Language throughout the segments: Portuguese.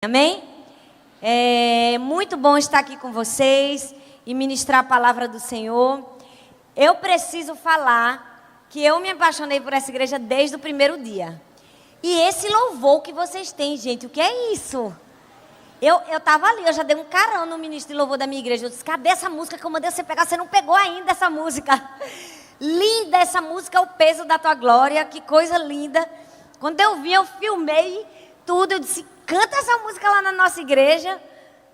Amém? É muito bom estar aqui com vocês e ministrar a palavra do Senhor. Eu preciso falar que eu me apaixonei por essa igreja desde o primeiro dia. E esse louvor que vocês têm, gente, o que é isso? Eu estava ali, eu já dei um carão no ministro de louvor da minha igreja. Eu disse, cadê essa música que eu mandei você pegar? Você não pegou ainda essa música. Linda essa música, o peso da tua glória, que coisa linda. Quando eu vi, eu filmei tudo, eu disse, canta essa música lá na nossa igreja.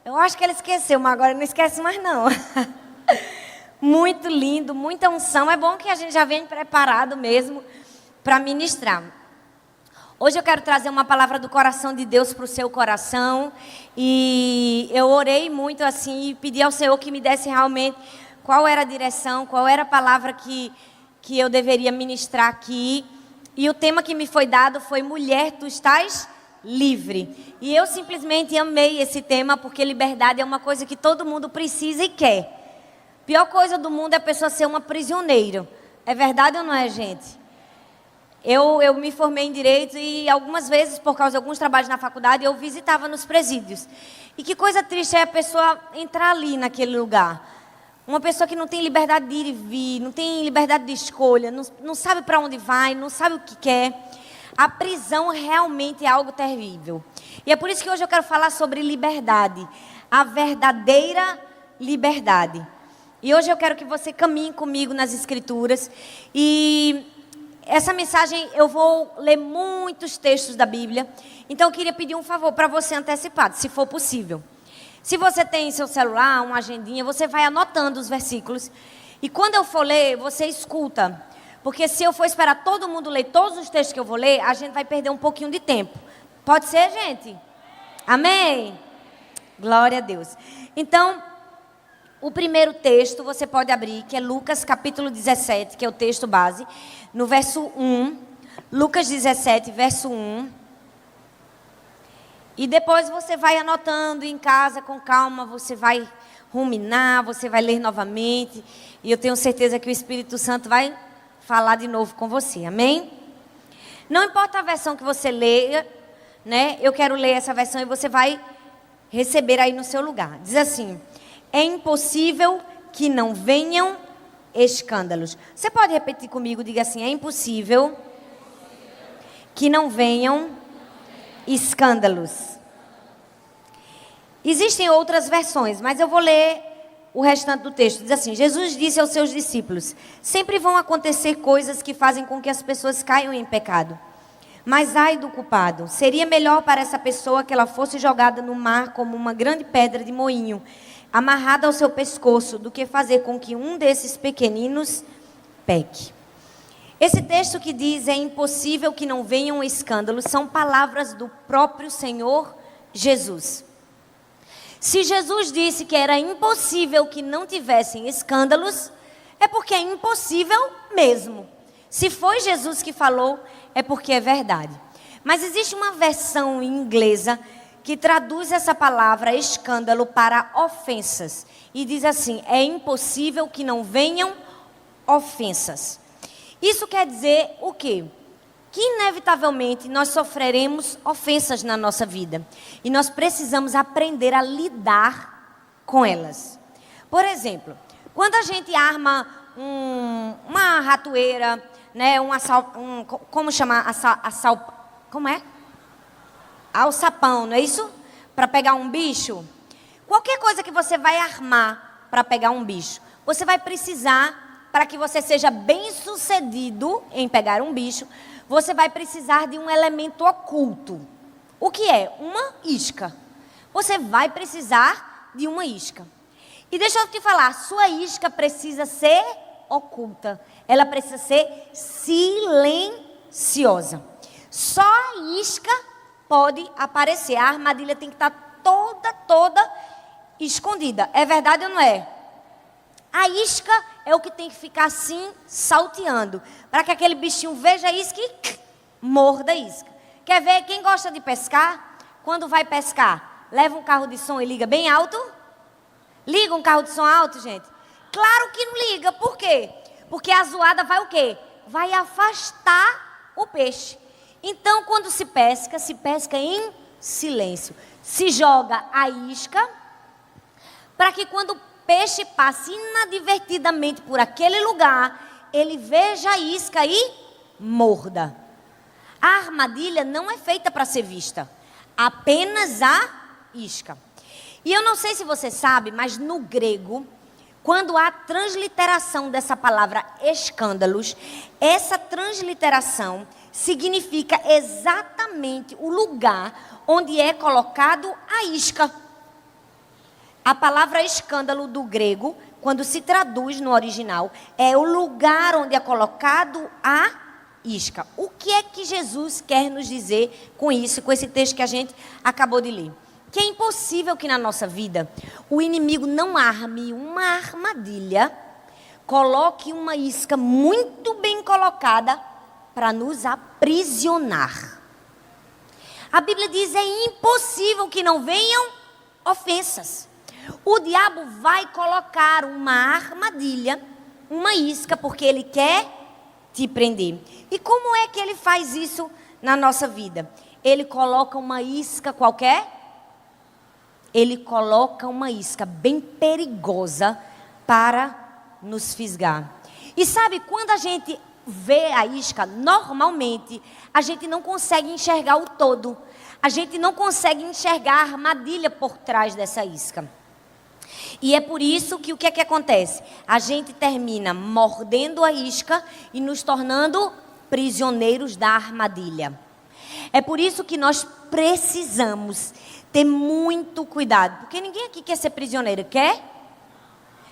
Eu acho que ele esqueceu, mas agora não esquece mais não. Muito lindo, muita unção. É bom que a gente já vem preparado mesmo para ministrar. Hoje eu quero trazer uma palavra do coração de Deus para o seu coração. E eu orei muito assim e pedi ao Senhor que me desse realmente qual era a direção, qual era a palavra que eu deveria ministrar aqui. E o tema que me foi dado foi Mulher, tu estás livre. E eu simplesmente amei esse tema, porque liberdade é uma coisa que todo mundo precisa e quer. Pior coisa do mundo é a pessoa ser uma prisioneira. É verdade ou não é, gente? Eu me formei em Direito e algumas vezes, por causa de alguns trabalhos na faculdade, eu visitava nos presídios. E que coisa triste é a pessoa entrar ali naquele lugar. Uma pessoa que não tem liberdade de ir e vir, não tem liberdade de escolha, não sabe para onde vai, não sabe o que quer. A prisão realmente é algo terrível. E é por isso que hoje eu quero falar sobre liberdade. A verdadeira liberdade. E hoje eu quero que você caminhe comigo nas Escrituras. E essa mensagem eu vou ler muitos textos da Bíblia. Então eu queria pedir um favor para você antecipado, se for possível. Se você tem seu celular, uma agendinha, você vai anotando os versículos. E quando eu for ler, você escuta. Porque se eu for esperar todo mundo ler todos os textos que eu vou ler, a gente vai perder um pouquinho de tempo. Pode ser, gente? Amém? Glória a Deus. Então, o primeiro texto você pode abrir, que é Lucas capítulo 17, que é o texto base. No verso 1, Lucas 17, verso 1. E depois você vai anotando em casa com calma, você vai ruminar, você vai ler novamente. E eu tenho certeza que o Espírito Santo vai falar de novo com você, amém? Não importa a versão que você leia, né? Eu quero ler essa versão e você vai receber aí no seu lugar. Diz assim: é impossível que não venham escândalos. Você pode repetir comigo? Diga assim: é impossível que não venham escândalos. Existem outras versões, mas eu vou ler o restante do texto. Diz assim: Jesus disse aos seus discípulos: sempre vão acontecer coisas que fazem com que as pessoas caiam em pecado. Mas ai do culpado, seria melhor para essa pessoa que ela fosse jogada no mar como uma grande pedra de moinho, amarrada ao seu pescoço, do que fazer com que um desses pequeninos peque. Esse texto que diz é impossível que não venham escândalos, são palavras do próprio Senhor Jesus. Se Jesus disse que era impossível que não tivessem escândalos, é porque é impossível mesmo. Se foi Jesus que falou, é porque é verdade. Mas existe uma versão inglesa que traduz essa palavra escândalo para ofensas. E diz assim: é impossível que não venham ofensas. Isso quer dizer o quê? Que inevitavelmente nós sofreremos ofensas na nossa vida. E nós precisamos aprender a lidar com elas. Por exemplo, quando a gente arma uma ratoeira, né, como chama? Como é? Alçapão, não é isso? Para pegar um bicho. Qualquer coisa que você vai armar para pegar um bicho, você vai precisar, para que você seja bem sucedido em pegar um bicho, você vai precisar de um elemento oculto. O que é? Uma isca. Você vai precisar de uma isca. E deixa eu te falar, sua isca precisa ser oculta. Ela precisa ser silenciosa. Só a isca pode aparecer. A armadilha tem que estar toda escondida. É verdade ou não é? A isca é o que tem que ficar assim, salteando, para que aquele bichinho veja a isca e morda a isca. Quer ver quem gosta de pescar? Quando vai pescar, leva um carro de som e liga bem alto? Liga um carro de som alto, gente? Claro que não liga. Por quê? Porque a zoada vai o quê? Vai afastar o peixe. Então, quando se pesca em silêncio. se joga a isca, para que quando o peixe passe inadvertidamente por aquele lugar, ele veja a isca e morda. A armadilha não é feita para ser vista, apenas a isca. E eu não sei se você sabe, mas no grego, quando há transliteração dessa palavra escândalos, essa transliteração significa exatamente o lugar onde é colocado a isca. A palavra escândalo do grego, quando se traduz no original, é o lugar onde é colocado a isca. O que é que Jesus quer nos dizer com isso, com esse texto que a gente acabou de ler? Que é impossível que na nossa vida o inimigo não arme uma armadilha, coloque uma isca muito bem colocada para nos aprisionar. A Bíblia diz: é impossível que não venham ofensas. O diabo vai colocar uma armadilha, uma isca, porque ele quer te prender. E como é que ele faz isso na nossa vida? Ele coloca uma isca qualquer? Ele coloca uma isca bem perigosa para nos fisgar. E sabe, quando a gente vê a isca, normalmente, a gente não consegue enxergar o todo. A gente não consegue enxergar a armadilha por trás dessa isca. E é por isso que o que é que acontece? A gente termina mordendo a isca e nos tornando prisioneiros da armadilha. É por isso que nós precisamos ter muito cuidado, porque ninguém aqui quer ser prisioneiro, quer?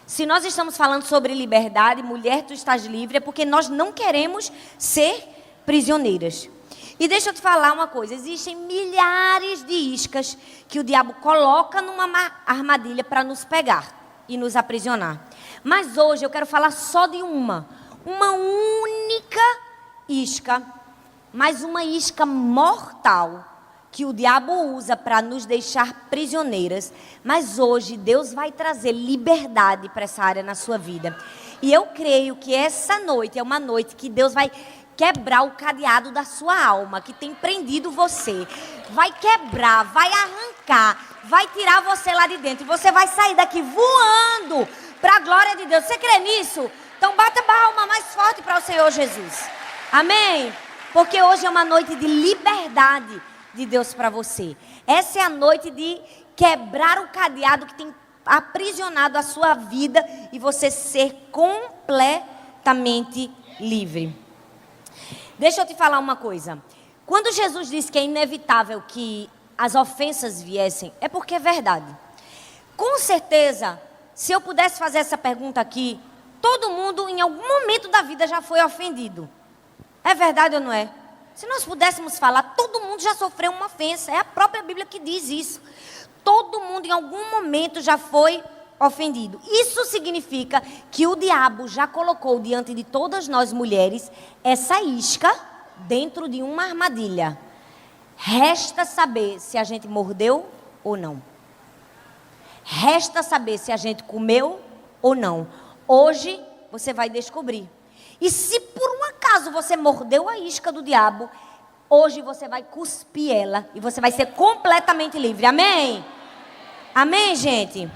Se nós estamos falando sobre liberdade, mulher, tu estás livre, é porque nós não queremos ser prisioneiras. E deixa eu te falar uma coisa, existem milhares de iscas que o diabo coloca numa armadilha para nos pegar e nos aprisionar. Mas hoje eu quero falar só de uma única isca, mas uma isca mortal, que o diabo usa para nos deixar prisioneiras. Mas hoje Deus vai trazer liberdade para essa área na sua vida. E eu creio que essa noite é uma noite que Deus vai quebrar o cadeado da sua alma, que tem prendido você. Vai quebrar, vai arrancar, vai tirar você lá de dentro. E você vai sair daqui voando para a glória de Deus. Você crê nisso? Então bata a palma mais forte para o Senhor Jesus. Amém? Porque hoje é uma noite de liberdade de Deus para você. Essa é a noite de quebrar o cadeado que tem aprisionado a sua vida e você ser completamente livre. Deixa eu te falar uma coisa. Quando Jesus disse que é inevitável que as ofensas viessem, é porque é verdade. Com certeza, se eu pudesse fazer essa pergunta aqui, todo mundo em algum momento da vida já foi ofendido. É verdade ou não é? Se nós pudéssemos falar, todo mundo já sofreu uma ofensa. É a própria Bíblia que diz isso. Todo mundo em algum momento já foi ofendido. Isso significa que o diabo já colocou diante de todas nós mulheres essa isca dentro de uma armadilha. Resta saber se a gente mordeu ou não. Resta saber se a gente comeu ou não. Hoje você vai descobrir. E se por um acaso você mordeu a isca do diabo, hoje você vai cuspir ela e você vai ser completamente livre. Amém? Amém, gente?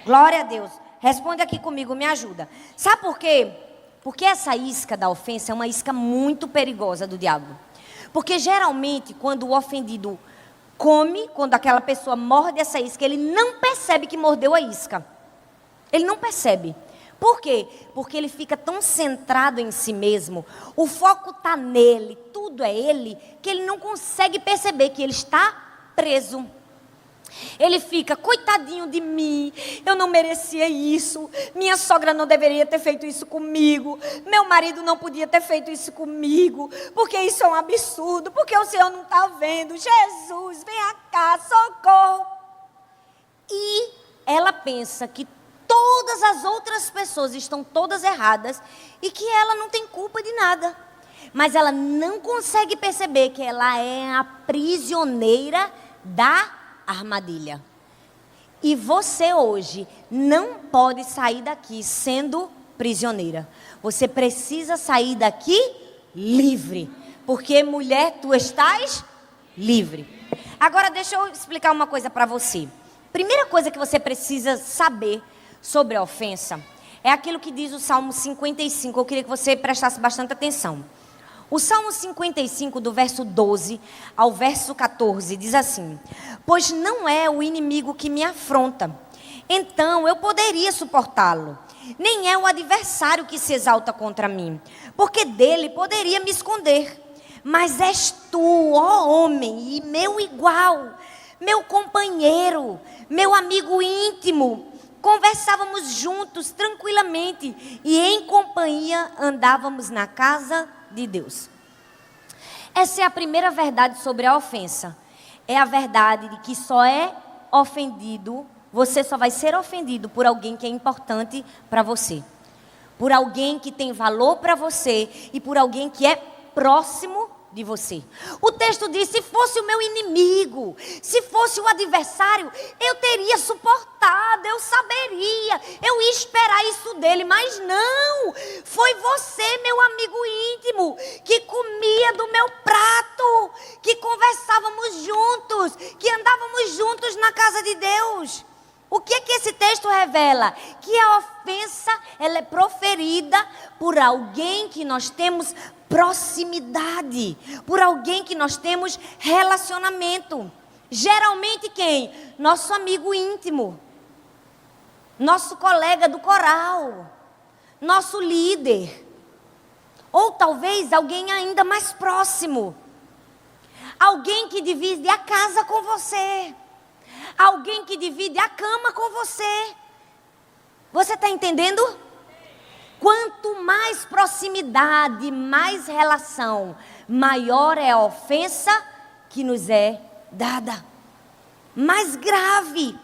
Glória a Deus. Responde aqui comigo, me ajuda. Sabe por quê? Porque essa isca da ofensa é uma isca muito perigosa do diabo. Porque geralmente quando o ofendido come, quando aquela pessoa morde essa isca, ele não percebe que mordeu a isca. Ele não percebe. Por quê? Porque ele fica tão centrado em si mesmo, o foco está nele, tudo é ele, que ele não consegue perceber que ele está preso. Ele fica, coitadinho de mim, eu não merecia isso, minha sogra não deveria ter feito isso comigo, meu marido não podia ter feito isso comigo, porque isso é um absurdo, porque o Senhor não está vendo, Jesus, vem cá, socorro. E ela pensa que todas as outras pessoas estão todas erradas e que ela não tem culpa de nada. Mas ela não consegue perceber que ela é a prisioneira da armadilha. E você hoje não pode sair daqui sendo prisioneira. Você precisa sair daqui livre. Porque mulher, tu estás livre. Agora deixa eu explicar uma coisa para você. Primeira coisa que você precisa saber sobre a ofensa é aquilo que diz o Salmo 55. Eu queria que você prestasse bastante atenção. O Salmo 55, do verso 12 ao verso 14, diz assim: pois não é o inimigo que me afronta, então eu poderia suportá-lo. Nem é o adversário que se exalta contra mim, porque dele poderia me esconder. Mas és tu, ó homem, e meu igual, meu companheiro, meu amigo íntimo. Conversávamos juntos tranquilamente e em companhia andávamos na casa de Deus. Essa é a primeira verdade sobre a ofensa. É a verdade de que só é ofendido, você só vai ser ofendido por alguém que é importante para você, por alguém que tem valor para você e por alguém que é próximo de você. O texto diz: se fosse o meu inimigo, se fosse o adversário, eu teria suportado, eu saberia, eu ia esperar isso dele, mas não, foi você, meu amigo íntimo, que comia do meu prato, que conversávamos juntos, que andávamos juntos na casa de Deus. O que é que esse texto revela? Que a ofensa, ela é proferida por alguém que nós temos proximidade, por alguém que nós temos relacionamento. Geralmente quem? Nosso amigo íntimo, nosso colega do coral, nosso líder, ou talvez alguém ainda mais próximo, alguém que divide a casa com você, alguém que divide a cama com você. Você está entendendo? Quanto mais proximidade, mais relação, maior é a ofensa que nos é dada. Mais grave.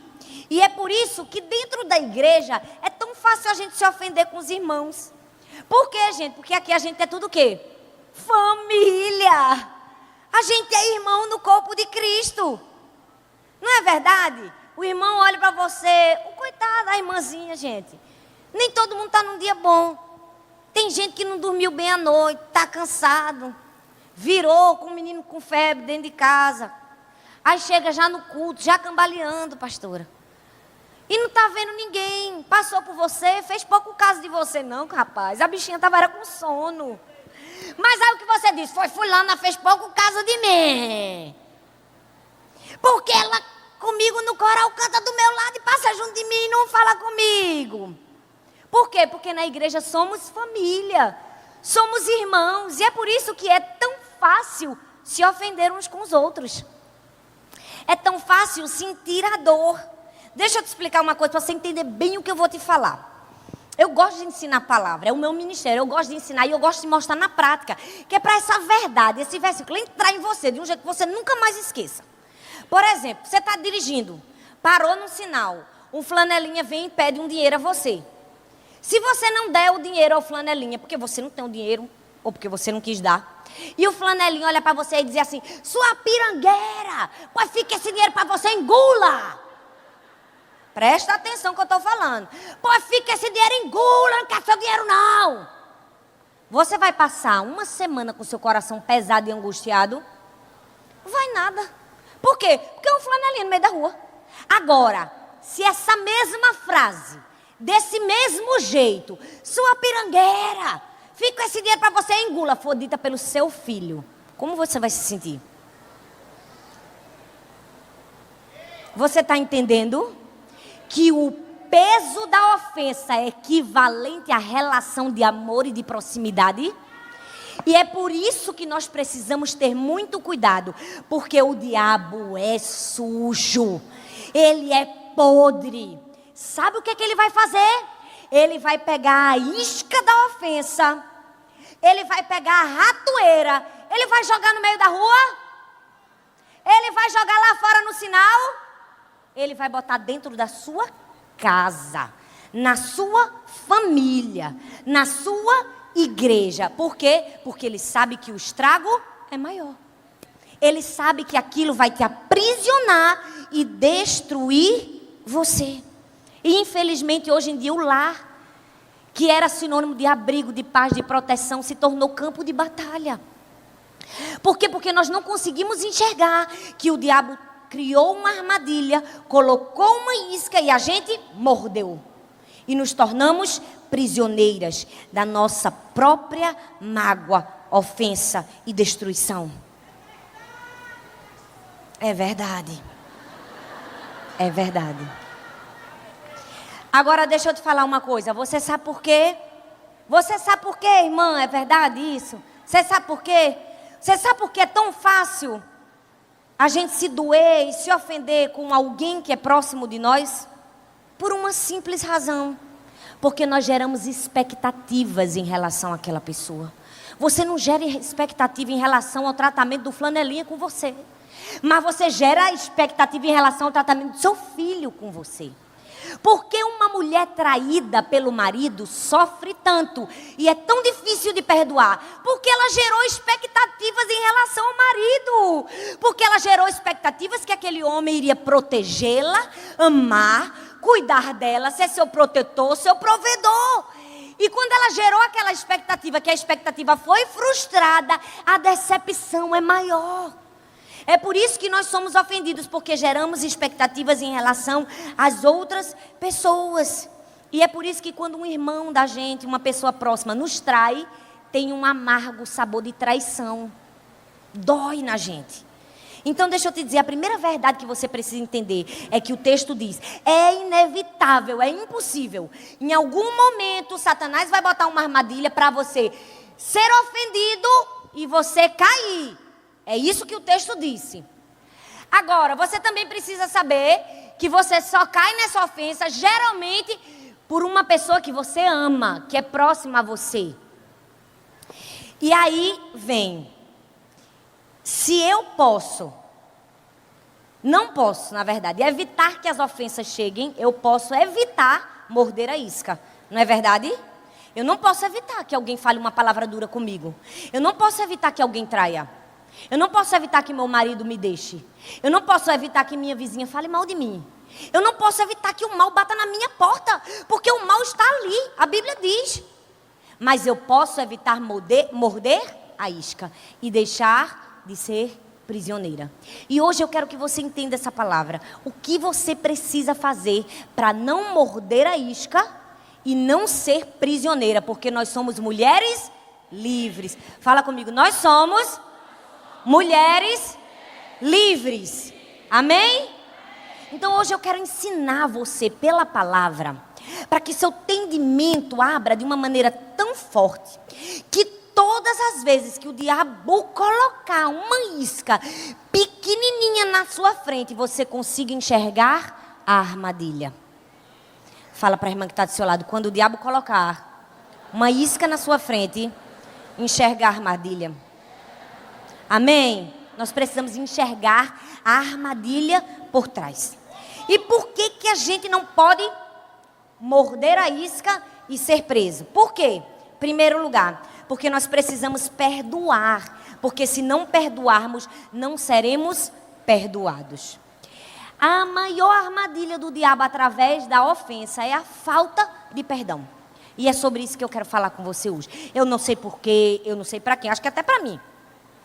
E é por isso que dentro da igreja é tão fácil a gente se ofender com os irmãos. Por quê, gente? Porque aqui a gente é tudo o quê? Família. A gente é irmão no corpo de Cristo. Não é verdade? O irmão olha para você, o coitado da irmãzinha, gente. Nem todo mundo está num dia bom. Tem gente que não dormiu bem à noite, está cansado. Virou com um menino com febre dentro de casa. Aí chega já no culto, já cambaleando, pastora. E não está vendo ninguém. Passou por você, fez pouco caso de você não, rapaz. A bichinha estava com sono. Mas aí o que você disse? Foi fulana, fez pouco caso de mim. Porque ela comigo no coral canta do meu lado e passa junto de mim e não fala comigo. Por quê? Porque na igreja somos família, somos irmãos. E é por isso que é tão fácil se ofender uns com os outros. É tão fácil sentir a dor. Deixa eu te explicar uma coisa para você entender bem o que eu vou te falar. Eu gosto de ensinar a palavra, é o meu ministério. Eu gosto de ensinar e eu gosto de mostrar na prática. Que é para essa verdade, esse versículo entrar em você de um jeito que você nunca mais esqueça. Por exemplo, você está dirigindo, parou num sinal, um flanelinha vem e pede um dinheiro a você. Se você não der o dinheiro ao flanelinha, porque você não tem o dinheiro, ou porque você não quis dar, e o flanelinha olha para você e diz assim: sua pirangueira, pois fica esse dinheiro para você, engula. Presta atenção no que eu estou falando. Pois fica esse dinheiro, engula, não quer seu dinheiro não. Você vai passar uma semana com seu coração pesado e angustiado? Não vai nada. Por quê? Porque é um flanelinha no meio da rua. Agora, se essa mesma frase, desse mesmo jeito, sua pirangueira, fica esse dinheiro para você, engula, for dita pelo seu filho, como você vai se sentir? Você está entendendo? Que o peso da ofensa é equivalente à relação de amor e de proximidade? E é por isso que nós precisamos ter muito cuidado, porque o diabo é sujo, ele é podre. Sabe o que é que ele vai fazer? Ele vai pegar a isca da ofensa, ele vai pegar a ratoeira, ele vai jogar no meio da rua, ele vai jogar lá fora no sinal, ele vai botar dentro da sua casa, na sua família, na sua igreja. Por quê? Porque ele sabe que o estrago é maior. Ele sabe que aquilo vai te aprisionar e destruir você. E infelizmente hoje em dia o lar, que era sinônimo de abrigo, de paz, de proteção, se tornou campo de batalha. Por quê? Porque nós não conseguimos enxergar que o diabo criou uma armadilha, colocou uma isca e a gente mordeu. E nos tornamos prisioneiras da nossa própria mágoa, ofensa e destruição. É verdade. É verdade. Agora deixa eu te falar uma coisa. Você sabe por quê? Você sabe por quê, irmã? É verdade isso? Você sabe por quê? Você sabe por que é tão fácil a gente se doer e se ofender com alguém que é próximo de nós? Por uma simples razão. Porque nós geramos expectativas em relação àquela pessoa. Você não gera expectativa em relação ao tratamento do flanelinha com você. Mas você gera expectativa em relação ao tratamento do seu filho com você. Porque uma mulher traída pelo marido sofre tanto e é tão difícil de perdoar? Porque ela gerou expectativas em relação ao marido. Porque ela gerou expectativas que aquele homem iria protegê-la, amar, cuidar dela, ser seu protetor, seu provedor. E quando ela gerou aquela expectativa, que a expectativa foi frustrada, a decepção é maior. É por isso que nós somos ofendidos, porque geramos expectativas em relação às outras pessoas. E é por isso que quando um irmão da gente, uma pessoa próxima, nos trai, tem um amargo sabor de traição. Dói na gente. Então deixa eu te dizer, a primeira verdade que você precisa entender é que o texto diz, é inevitável, é impossível. Em algum momento, Satanás vai botar uma armadilha para você ser ofendido e você cair. É isso que o texto disse. Agora, você também precisa saber que você só cai nessa ofensa, geralmente, por uma pessoa que você ama, que é próxima a você. E aí vem, se eu posso, não posso, na verdade, evitar que as ofensas cheguem, eu posso evitar morder a isca. Não é verdade? Eu não posso evitar que alguém fale uma palavra dura comigo. Eu não posso evitar que alguém traia. Eu não posso evitar que meu marido me deixe. Eu não posso evitar que minha vizinha fale mal de mim. Eu não posso evitar que o mal bata na minha porta, porque o mal está ali, a Bíblia diz. Mas eu posso evitar morder a isca e deixar de ser prisioneira. E hoje eu quero que você entenda essa palavra. O que você precisa fazer para não morder a isca e não ser prisioneira, porque nós somos mulheres livres. Fala comigo, nós somos mulheres livres. Amém? Então hoje eu quero ensinar você pela palavra, para que seu entendimento abra de uma maneira tão forte, que todas as vezes que o diabo colocar uma isca pequenininha na sua frente, você consiga enxergar a armadilha. Fala para a irmã que está do seu lado, quando o diabo colocar uma isca na sua frente, enxergar a armadilha. Amém? Nós precisamos enxergar a armadilha por trás. E por que que a gente não pode morder a isca e ser preso? Por quê? Primeiro lugar, porque nós precisamos perdoar. Porque se não perdoarmos, não seremos perdoados. A maior armadilha do diabo através da ofensa é a falta de perdão. E é sobre isso que eu quero falar com você hoje. Eu não sei porquê, eu não sei para quem, acho que até para mim.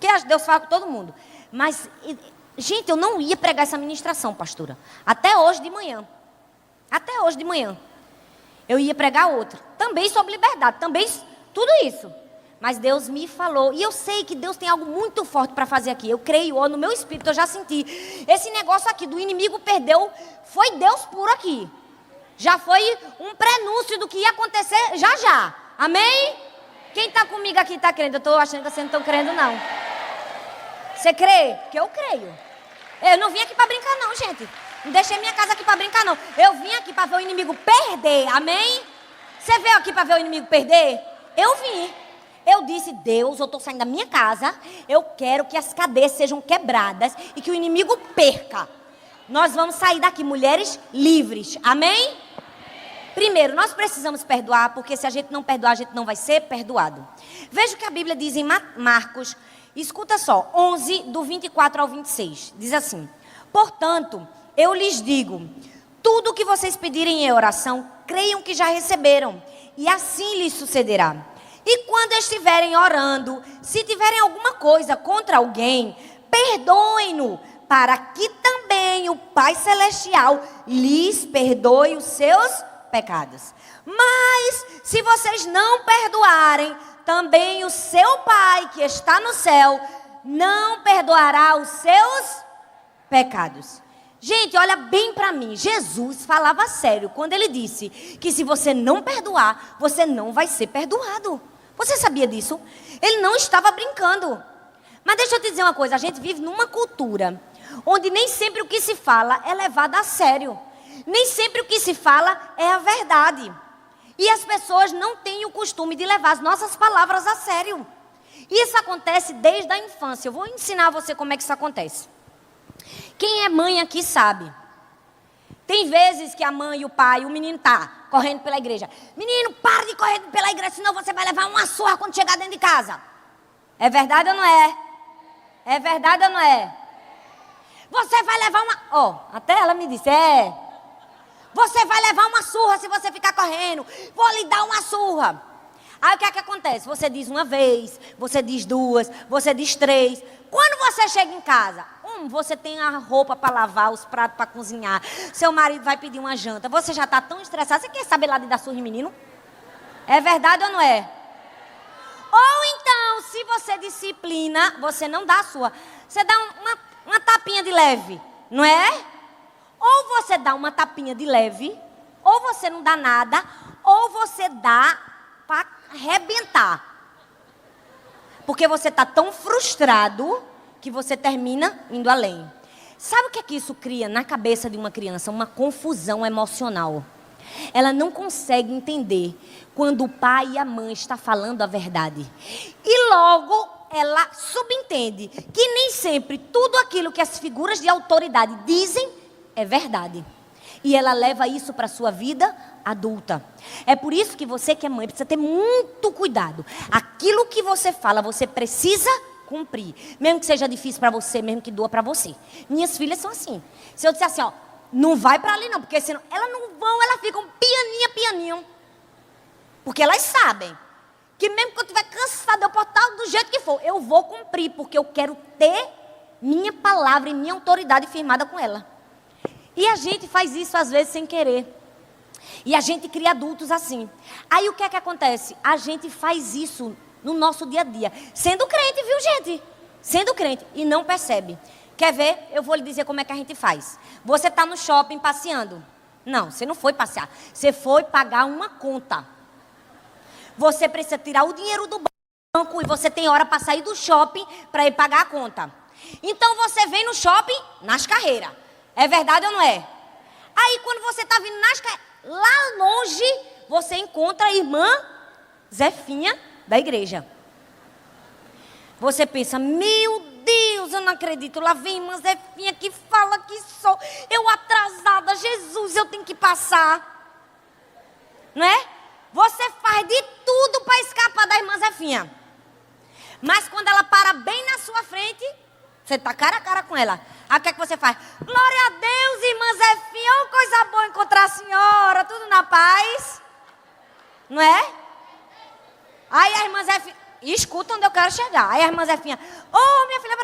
Porque Deus fala com todo mundo. Mas, gente, eu não ia pregar essa ministração, pastora. Até hoje de manhã. Até hoje de manhã. Eu ia pregar outra. Também sobre liberdade. Também tudo isso. Mas Deus me falou. E eu sei que Deus tem algo muito forte para fazer aqui. Eu creio, no meu espírito, eu já senti. Esse negócio aqui do inimigo perdeu. Foi Deus puro aqui. Já foi um prenúncio do que ia acontecer já já. Amém? Quem está comigo aqui está crendo? Eu estou achando que vocês não estão crendo, não. Você crê? Porque eu creio. Eu não vim aqui para brincar, não, gente. Não deixei minha casa aqui para brincar, não. Eu vim aqui para ver o inimigo perder. Amém? Você veio aqui para ver o inimigo perder? Eu vim. Eu disse, Deus, eu estou saindo da minha casa. Eu quero que as cadeias sejam quebradas e que o inimigo perca. Nós vamos sair daqui, mulheres livres. Amém? Primeiro, nós precisamos perdoar, porque se a gente não perdoar, a gente não vai ser perdoado. Veja o que a Bíblia diz em Marcos, escuta só, 11, do 24 ao 26. Diz assim, portanto, eu lhes digo, tudo o que vocês pedirem em oração, creiam que já receberam, e assim lhes sucederá. E quando estiverem orando, se tiverem alguma coisa contra alguém, perdoem-no, para que também o Pai Celestial lhes perdoe os seus pecados. Mas, se vocês não perdoarem, também o seu Pai que está no céu não perdoará os seus pecados. Gente, olha bem para mim. Jesus falava sério quando ele disse que se você não perdoar, você não vai ser perdoado. Você sabia disso? Ele não estava brincando. Mas deixa eu te dizer uma coisa. A gente vive numa cultura onde nem sempre o que se fala é levado a sério. Nem sempre o que se fala é a verdade. E as pessoas não têm o costume de levar as nossas palavras a sério. Isso acontece desde a infância. Eu vou ensinar você como é que isso acontece. Quem é mãe aqui sabe. Tem vezes que a mãe e o pai, o menino tá correndo pela igreja. Menino, para de correr pela igreja, senão você vai levar uma surra quando chegar dentro de casa. É verdade ou não é? É verdade ou não é? Você vai levar uma... Ó, até ela me disse, você vai levar uma surra se você ficar correndo. Vou lhe dar uma surra. Aí o que é que acontece? Você diz uma vez, você diz duas, você diz três. Quando você chega em casa, você tem a roupa para lavar, os pratos para cozinhar. Seu marido vai pedir uma janta. Você já está tão estressado. Você quer saber lá de dar surra em menino? É verdade ou não é? Ou então, se você disciplina, você não dá a sua. Você dá uma tapinha de leve, não é? Ou você dá uma tapinha de leve, ou você não dá nada, ou você dá para arrebentar. Porque você está tão frustrado que você termina indo além. Sabe o que é que isso cria na cabeça de uma criança? Uma confusão emocional. Ela não consegue entender quando o pai e a mãe estão falando a verdade. E logo ela subentende que nem sempre tudo aquilo que as figuras de autoridade dizem é verdade. E ela leva isso para a sua vida adulta. É por isso que você que é mãe precisa ter muito cuidado. Aquilo que você fala, você precisa cumprir. Mesmo que seja difícil para você, mesmo que doa para você. Minhas filhas são assim. Se eu disser assim, ó, não vai para ali não, porque senão elas não vão, elas ficam pianinho. Porque elas sabem que mesmo que eu estiver cansada, eu posso estar do jeito que for, eu vou cumprir, porque eu quero ter minha palavra e minha autoridade firmada com ela. E a gente faz isso às vezes sem querer. E a gente cria adultos assim. Aí o que é que acontece? A gente faz isso no nosso dia a dia. Sendo crente, viu, gente? Sendo crente e não percebe. Quer ver? Eu vou lhe dizer como é que a gente faz. Você está no shopping passeando. Não, você não foi passear. Você foi pagar uma conta. Você precisa tirar o dinheiro do banco e você tem hora para sair do shopping para ir pagar a conta. Então você vem no shopping nas carreiras. É verdade ou não é? Aí quando você está vindo lá longe, você encontra a irmã Zefinha da igreja. Você pensa, meu Deus, eu não acredito. Lá vem irmã Zefinha que fala que sou eu atrasada. Jesus, eu tenho que passar. Não é? Você faz de tudo para escapar da irmã Zefinha. Mas quando ela para bem na sua frente, você está cara a cara com ela. Aí o que é que você faz? Glória a Deus, irmã Zefinha. Oh, coisa boa encontrar a senhora. Tudo na paz. Não é? Aí a irmã Zefinha... Escuta onde eu quero chegar. Aí a irmã Zefinha... Oh, minha filha...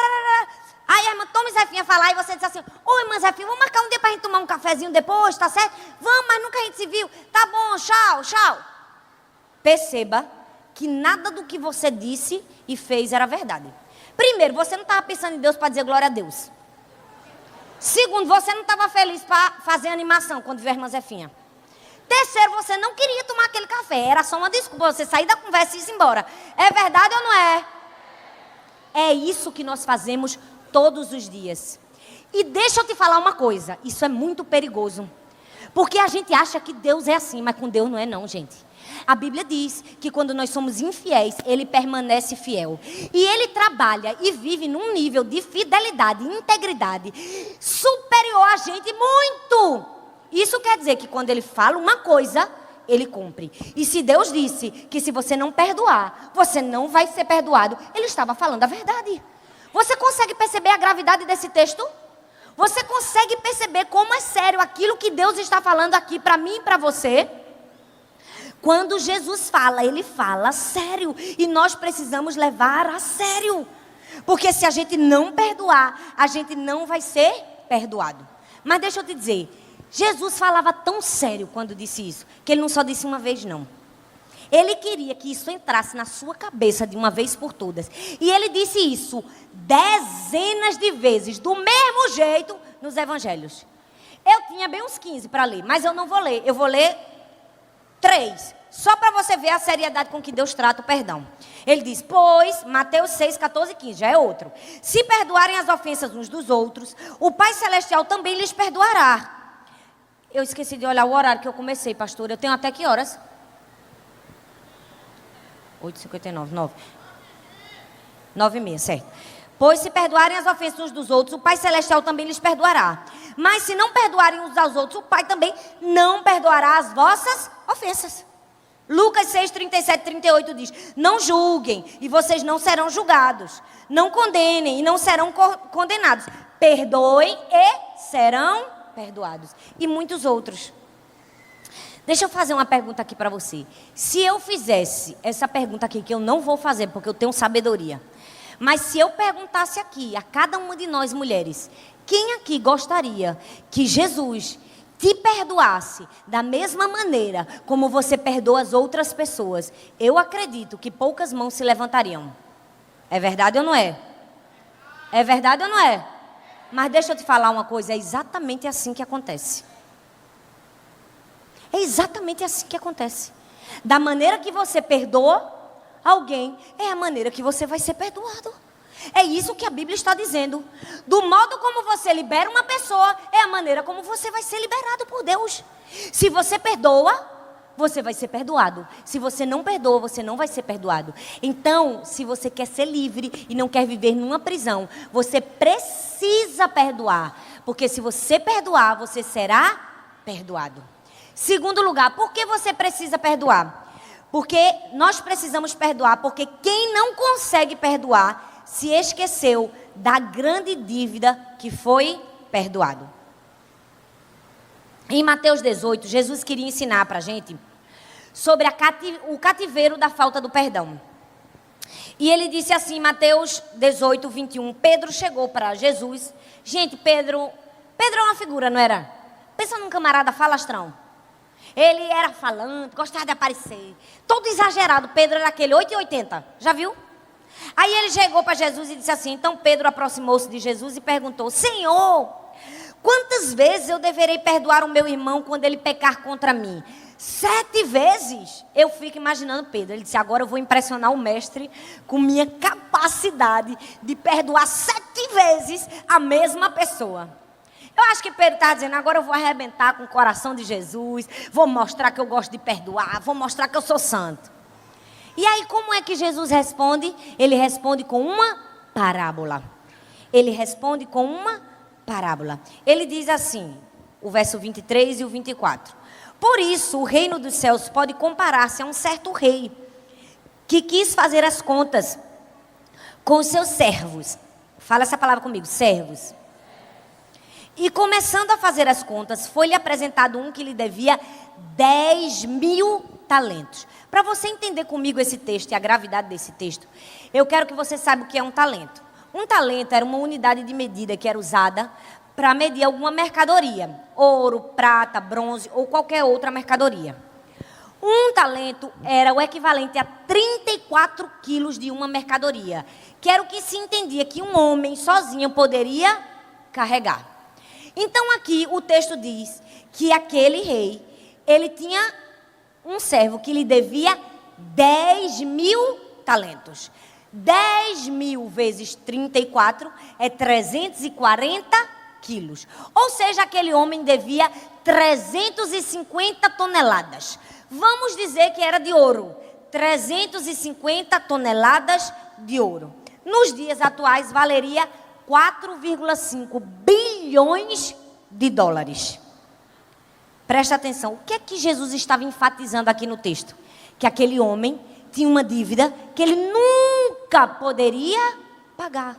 Aí a irmã Toma Zefinha falar e você diz assim... Oh, irmã Zefinha, vamos marcar um dia pra gente tomar um cafezinho depois, tá certo? Vamos, mas nunca a gente se viu. Tá bom, tchau. Perceba que nada do que você disse e fez era verdade. Primeiro, você não estava pensando em Deus para dizer glória a Deus. Segundo, você não estava feliz para fazer animação quando viu a irmã Zefinha. Terceiro, você não queria tomar aquele café. Era só uma desculpa, você sair da conversa e ir embora. É verdade ou não é? É isso que nós fazemos todos os dias. E deixa eu te falar uma coisa. Isso é muito perigoso. Porque a gente acha que Deus é assim, mas com Deus não é não, gente. A Bíblia diz que quando nós somos infiéis, Ele permanece fiel. E Ele trabalha e vive num nível de fidelidade e integridade superior a gente muito. Isso quer dizer que quando Ele fala uma coisa, Ele cumpre. E se Deus disse que se você não perdoar, você não vai ser perdoado, Ele estava falando a verdade. Você consegue perceber a gravidade desse texto? Você consegue perceber como é sério aquilo que Deus está falando aqui para mim e para você? Quando Jesus fala, Ele fala sério. E nós precisamos levar a sério. Porque se a gente não perdoar, a gente não vai ser perdoado. Mas deixa eu te dizer, Jesus falava tão sério quando disse isso, que ele não só disse uma vez não. Ele queria que isso entrasse na sua cabeça de uma vez por todas. E ele disse isso dezenas de vezes, do mesmo jeito, nos evangelhos. Eu tinha bem uns 15 para ler, mas eu não vou ler. Eu vou ler 3. Só para você ver a seriedade com que Deus trata o perdão. Ele diz, pois, Mateus 6, 14 e 15, já é outro. Se perdoarem as ofensas uns dos outros, o Pai Celestial também lhes perdoará. Eu esqueci de olhar o horário que eu comecei, pastor. Eu tenho até que horas? 8h59, 9h30, certo. Pois se perdoarem as ofensas uns dos outros, o Pai Celestial também lhes perdoará. Mas se não perdoarem uns aos outros, o Pai também não perdoará as vossas ofensas. Lucas 6, 37 e 38 diz, não julguem e vocês não serão julgados. Não condenem e não serão condenados. Perdoem e serão perdoados. E muitos outros. Deixa eu fazer uma pergunta aqui para você. Se eu fizesse essa pergunta aqui, que eu não vou fazer porque eu tenho sabedoria. Mas se eu perguntasse aqui a cada uma de nós mulheres, quem aqui gostaria que Jesus te perdoasse da mesma maneira como você perdoa as outras pessoas? Eu acredito que poucas mãos se levantariam. É verdade ou não é? É verdade ou não é? Mas deixa eu te falar uma coisa, é exatamente assim que acontece. É exatamente assim que acontece. Da maneira que você perdoa alguém, é a maneira que você vai ser perdoado. É isso que a Bíblia está dizendo. Do modo como você libera uma pessoa, é a maneira como você vai ser liberado por Deus. Se você perdoa, você vai ser perdoado. Se você não perdoa, você não vai ser perdoado. Então, se você quer ser livre e não quer viver numa prisão, você precisa perdoar. Porque se você perdoar, você será perdoado. Segundo lugar, por que você precisa perdoar? Porque nós precisamos perdoar, porque quem não consegue perdoar se esqueceu da grande dívida que foi perdoado. Em Mateus 18, Jesus queria ensinar para a gente sobre o cativeiro da falta do perdão. E ele disse assim, Mateus 18, 21, Pedro chegou para Jesus. Gente, Pedro é uma figura, não era? Pensa num camarada falastrão. Ele era falante, gostava de aparecer. Todo exagerado. Pedro era aquele 8,80. Já viu? Aí ele chegou para Jesus e disse assim. Então Pedro aproximou-se de Jesus e perguntou, Senhor, quantas vezes eu deverei perdoar o meu irmão quando ele pecar contra mim? 7 vezes? Eu fico imaginando Pedro. Ele disse, agora eu vou impressionar o mestre com minha capacidade de perdoar 7 vezes a mesma pessoa. Eu acho que Pedro está dizendo, agora eu vou arrebentar com o coração de Jesus, vou mostrar que eu gosto de perdoar, vou mostrar que eu sou santo. E aí como é que Jesus responde? Ele responde com uma parábola. Ele responde com uma parábola. Ele diz assim, o verso 23 e o 24. Por isso, o reino dos céus pode comparar-se a um certo rei que quis fazer as contas com os seus servos. Fala essa palavra comigo, servos. E começando a fazer as contas, foi-lhe apresentado um que lhe devia 10.000 talentos. Para você entender comigo esse texto e a gravidade desse texto, eu quero que você saiba o que é um talento. Um talento era uma unidade de medida que era usada para medir alguma mercadoria. Ouro, prata, bronze ou qualquer outra mercadoria. Um talento era o equivalente a 34 quilos de uma mercadoria, que era o que se entendia que um homem sozinho poderia carregar. Então aqui o texto diz que aquele rei, ele tinha um servo que lhe devia 10.000 talentos. 10.000 vezes 34 é 340 quilos. Ou seja, aquele homem devia 350 toneladas. Vamos dizer que era de ouro. 350 toneladas de ouro. Nos dias atuais valeria 4,5 bilhões de dólares. Presta atenção, o que é que Jesus estava enfatizando aqui no texto? Que aquele homem tinha uma dívida que ele nunca poderia pagar.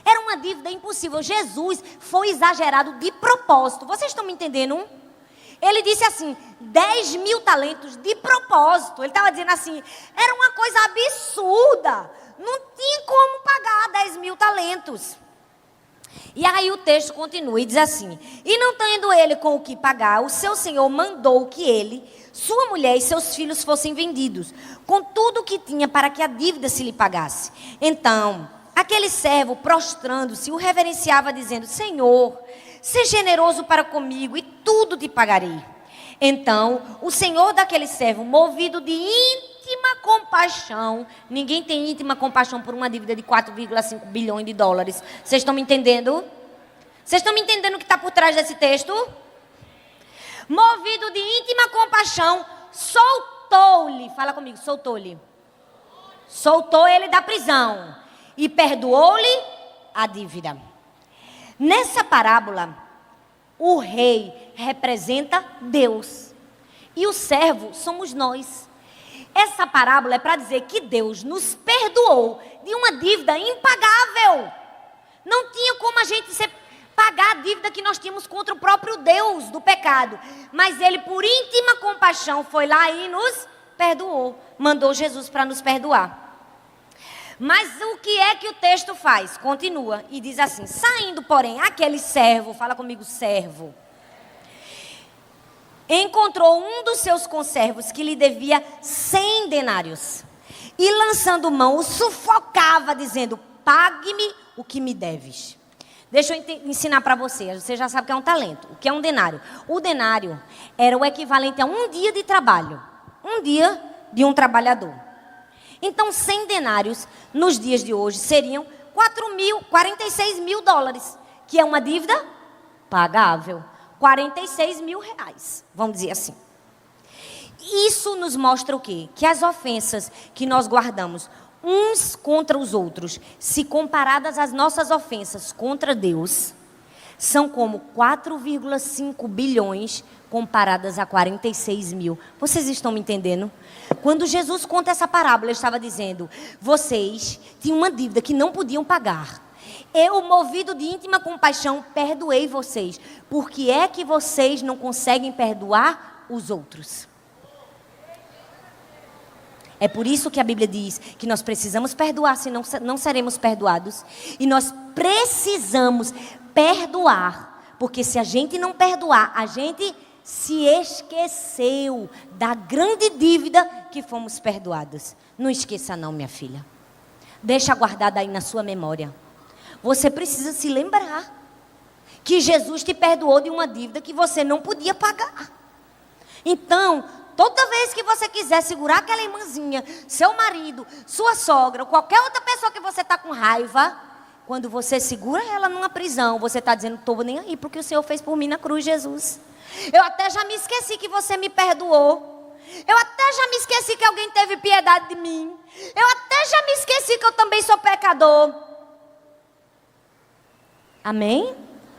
Era uma dívida impossível. Jesus foi exagerado de propósito. Vocês estão me entendendo? Ele disse assim, 10.000 talentos de propósito. Ele estava dizendo assim, era uma coisa absurda. não tinha como pagar 10 mil talentos. E aí o texto continua e diz assim: e não tendo ele com o que pagar, o seu senhor mandou que ele, sua mulher e seus filhos fossem vendidos, com tudo o que tinha, para que a dívida se lhe pagasse. Então, aquele servo, prostrando-se, o reverenciava, dizendo: Senhor, seja generoso para comigo, e tudo te pagarei. Então, o senhor daquele servo, movido de íntima compaixão, ninguém tem íntima compaixão por uma dívida de 4,5 bilhões de dólares. Vocês estão me entendendo? Vocês estão me entendendo o que está por trás desse texto? Movido de íntima compaixão, soltou-lhe, fala comigo, soltou-lhe. Soltou ele da prisão e perdoou-lhe a dívida. Nessa parábola, o rei representa Deus e o servo somos nós. Essa parábola é para dizer que Deus nos perdoou de uma dívida impagável. Não tinha como a gente pagar a dívida que nós tínhamos contra o próprio Deus do pecado. Mas Ele, por íntima compaixão, foi lá e nos perdoou. Mandou Jesus para nos perdoar. Mas o que é que o texto faz? Continua e diz assim: saindo, porém, aquele servo, fala comigo, servo, encontrou um dos seus conservos que lhe devia 100 denários. E lançando mão, o sufocava, dizendo: pague-me o que me deves. Deixa eu ensinar para você. Você já sabe que é um talento. O que é um denário? O denário era o equivalente a um dia de trabalho. Um dia de um trabalhador. Então, 100 denários, nos dias de hoje, seriam 46 mil dólares. Que é uma dívida pagável. 46 mil reais, vamos dizer assim. Isso nos mostra o quê? Que as ofensas que nós guardamos uns contra os outros, se comparadas às nossas ofensas contra Deus, são como 4,5 bilhões comparadas a 46 mil. Vocês estão me entendendo? Quando Jesus conta essa parábola, ele estava dizendo: vocês tinham uma dívida que não podiam pagar. Eu, movido de íntima compaixão, perdoei vocês. Por que é que vocês não conseguem perdoar os outros? É por isso que a Bíblia diz que nós precisamos perdoar, senão não seremos perdoados. E nós precisamos perdoar, porque se a gente não perdoar, a gente se esqueceu da grande dívida que fomos perdoados. Não esqueça não, minha filha. Deixa guardada aí na sua memória. Você precisa se lembrar que Jesus te perdoou de uma dívida que você não podia pagar. Então, toda vez que você quiser segurar aquela irmãzinha, seu marido, sua sogra, ou qualquer outra pessoa que você está com raiva, quando você segura ela numa prisão, você está dizendo: estou nem aí, porque o Senhor fez por mim na cruz, Jesus. Eu até já me esqueci que você me perdoou. Eu até já me esqueci que alguém teve piedade de mim. Eu até já me esqueci que eu também sou pecador. Amém?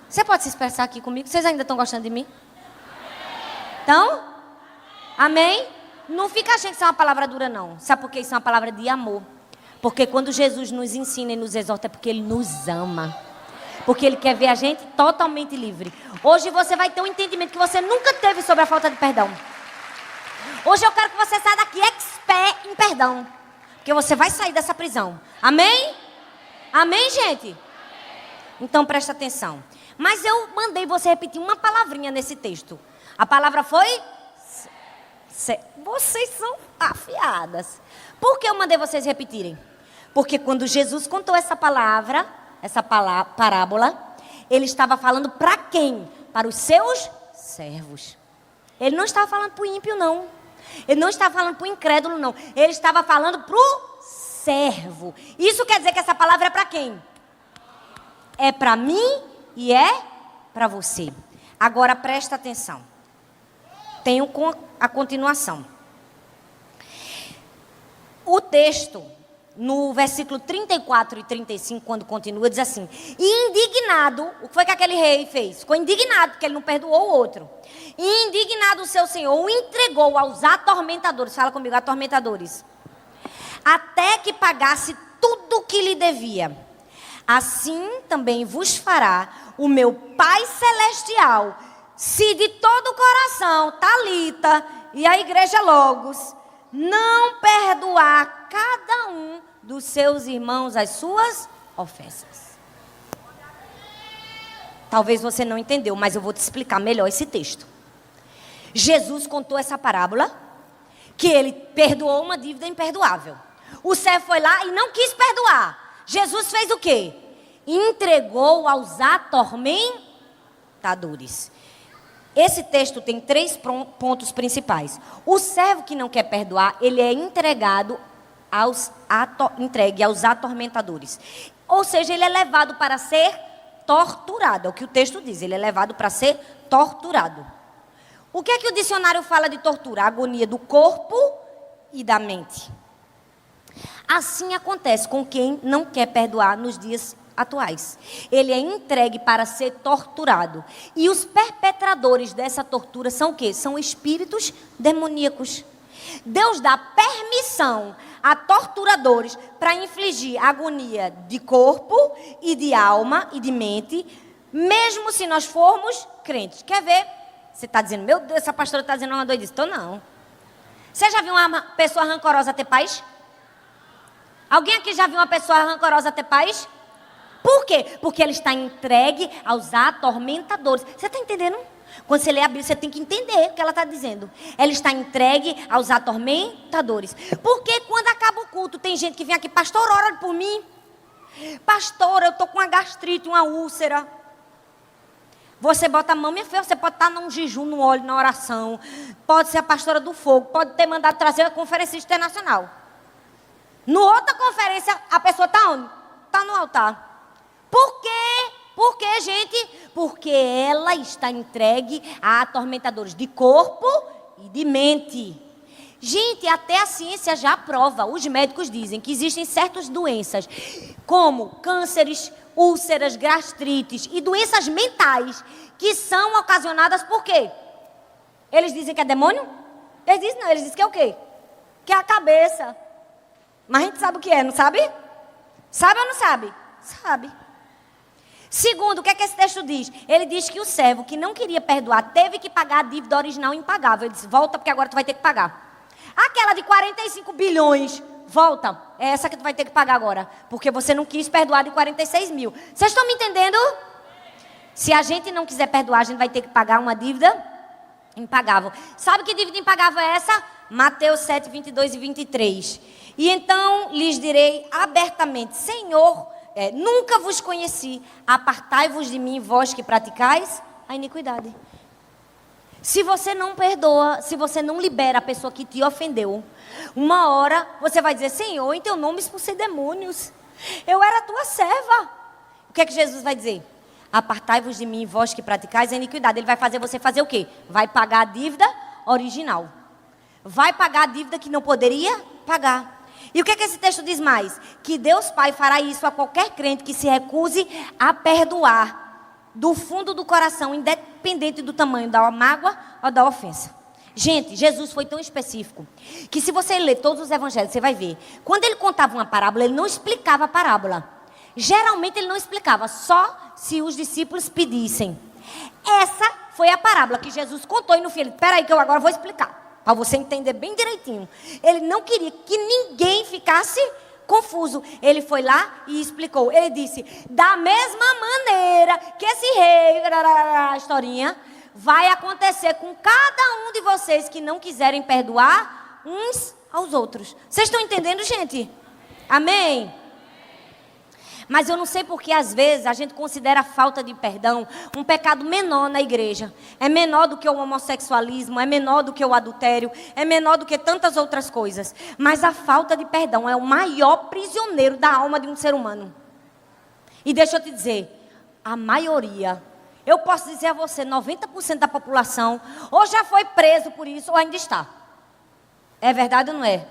Você pode se expressar aqui comigo? Vocês ainda estão gostando de mim? Então? Amém? Não fica achando que isso é uma palavra dura, não. Sabe por que isso é uma palavra de amor? Porque quando Jesus nos ensina e nos exorta, é porque Ele nos ama. Porque Ele quer ver a gente totalmente livre. Hoje você vai ter um entendimento que você nunca teve sobre a falta de perdão. Hoje eu quero que você saia daqui expert em perdão. Porque você vai sair dessa prisão. Amém? Amém, gente? Então presta atenção. Mas eu mandei você repetir uma palavrinha nesse texto. A palavra foi... Vocês são afiadas. Por que eu mandei vocês repetirem? Porque quando Jesus contou essa parábola, Ele estava falando para quem? Para os seus servos. Ele não estava falando para o ímpio, não. Ele não estava falando para o incrédulo, não. Ele estava falando para o servo. Isso quer dizer que essa palavra é para quem? É para mim e é para você. Agora presta atenção. Tenho a continuação. O texto, no versículo 34 e 35, quando continua, diz assim: e indignado, o que foi que aquele rei fez? Ficou indignado, porque ele não perdoou o outro. E indignado o seu senhor o entregou aos atormentadores. Fala comigo, atormentadores. Até que pagasse tudo o que lhe devia. Assim também vos fará o meu Pai Celestial, se de todo o coração, Talita e a igreja Logos, não perdoar cada um dos seus irmãos as suas ofensas. Talvez você não entendeu, mas eu vou te explicar melhor esse texto. Jesus contou essa parábola, que ele perdoou uma dívida imperdoável. O servo foi lá e não quis perdoar. Jesus fez o quê? Entregou aos atormentadores. Esse texto tem 3 pontos principais. O servo que não quer perdoar, ele é entregue aos atormentadores. Ou seja, ele é levado para ser torturado. É o que o texto diz, ele é levado para ser torturado. O que é que o dicionário fala de tortura? A agonia do corpo e da mente. Assim acontece com quem não quer perdoar nos dias atuais. Ele é entregue para ser torturado. E os perpetradores dessa tortura são o quê? São espíritos demoníacos. Deus dá permissão a torturadores para infligir agonia de corpo e de alma e de mente, mesmo se nós formos crentes. Quer ver? Você está dizendo, meu Deus, essa pastora está dizendo uma doidice. Estou não. Você já viu uma pessoa rancorosa ter paz? Alguém aqui já viu uma pessoa rancorosa ter paz? Por quê? Porque ela está entregue aos atormentadores. Você está entendendo? Quando você lê a Bíblia, você tem que entender o que ela está dizendo. Ela está entregue aos atormentadores. Porque quando acaba o culto, tem gente que vem aqui, pastor, ora por mim. Pastor, eu estou com uma gastrite, uma úlcera. Você bota a mão, minha filha, você pode estar num jejum, no óleo, na oração. Pode ser a pastora do fogo, pode ter mandado trazer a conferência internacional. No outra conferência, a pessoa está onde? Está no altar. Por quê? Por quê, gente? Porque ela está entregue a atormentadores de corpo e de mente. Gente, até a ciência já prova, os médicos dizem que existem certas doenças, como cânceres, úlceras, gastrites e doenças mentais, que são ocasionadas por quê? Eles dizem que é demônio? Eles dizem não, eles dizem que é o quê? Que é a cabeça. Mas a gente sabe o que é, não sabe? Sabe ou não sabe? Sabe. Segundo, o que é que esse texto diz? Ele diz que o servo que não queria perdoar teve que pagar a dívida original impagável. Ele disse, volta porque agora tu vai ter que pagar. Aquela de 45 bilhões, volta. É essa que tu vai ter que pagar agora. Porque você não quis perdoar de 46 mil. Vocês estão me entendendo? Se a gente não quiser perdoar, a gente vai ter que pagar uma dívida impagável. Sabe que dívida impagável é essa? Mateus 7, 22 e 23. E então lhes direi abertamente, Senhor, nunca vos conheci, apartai-vos de mim, vós que praticais a iniquidade. Se você não perdoa, se você não libera a pessoa que te ofendeu, uma hora você vai dizer, Senhor, em teu nome expulsei demônios, eu era tua serva. O que é que Jesus vai dizer? Apartai-vos de mim, vós que praticais a iniquidade. Ele vai fazer você fazer o quê? Vai pagar a dívida original. Vai pagar a dívida que não poderia pagar. E o que é que esse texto diz mais? Que Deus Pai fará isso a qualquer crente que se recuse a perdoar do fundo do coração, independente do tamanho da mágoa ou da ofensa. Gente, Jesus foi tão específico que se você ler todos os evangelhos, você vai ver. Quando ele contava uma parábola, ele não explicava a parábola. Geralmente ele não explicava, só se os discípulos pedissem. Essa foi a parábola que Jesus contou e no fim ele, peraí que eu agora vou explicar. Para você entender bem direitinho. Ele não queria que ninguém ficasse confuso. Ele foi lá e explicou. Ele disse, da mesma maneira que esse rei, a historinha, vai acontecer com cada um de vocês que não quiserem perdoar uns aos outros. Vocês estão entendendo, gente? Amém? Mas eu não sei porque às vezes a gente considera a falta de perdão um pecado menor na igreja. É menor do que o homossexualismo, é menor do que o adultério, é menor do que tantas outras coisas. Mas a falta de perdão é o maior prisioneiro da alma de um ser humano. E deixa eu te dizer, a maioria, eu posso dizer a você, 90% da população, ou já foi preso por isso, ou ainda está. É verdade ou não é?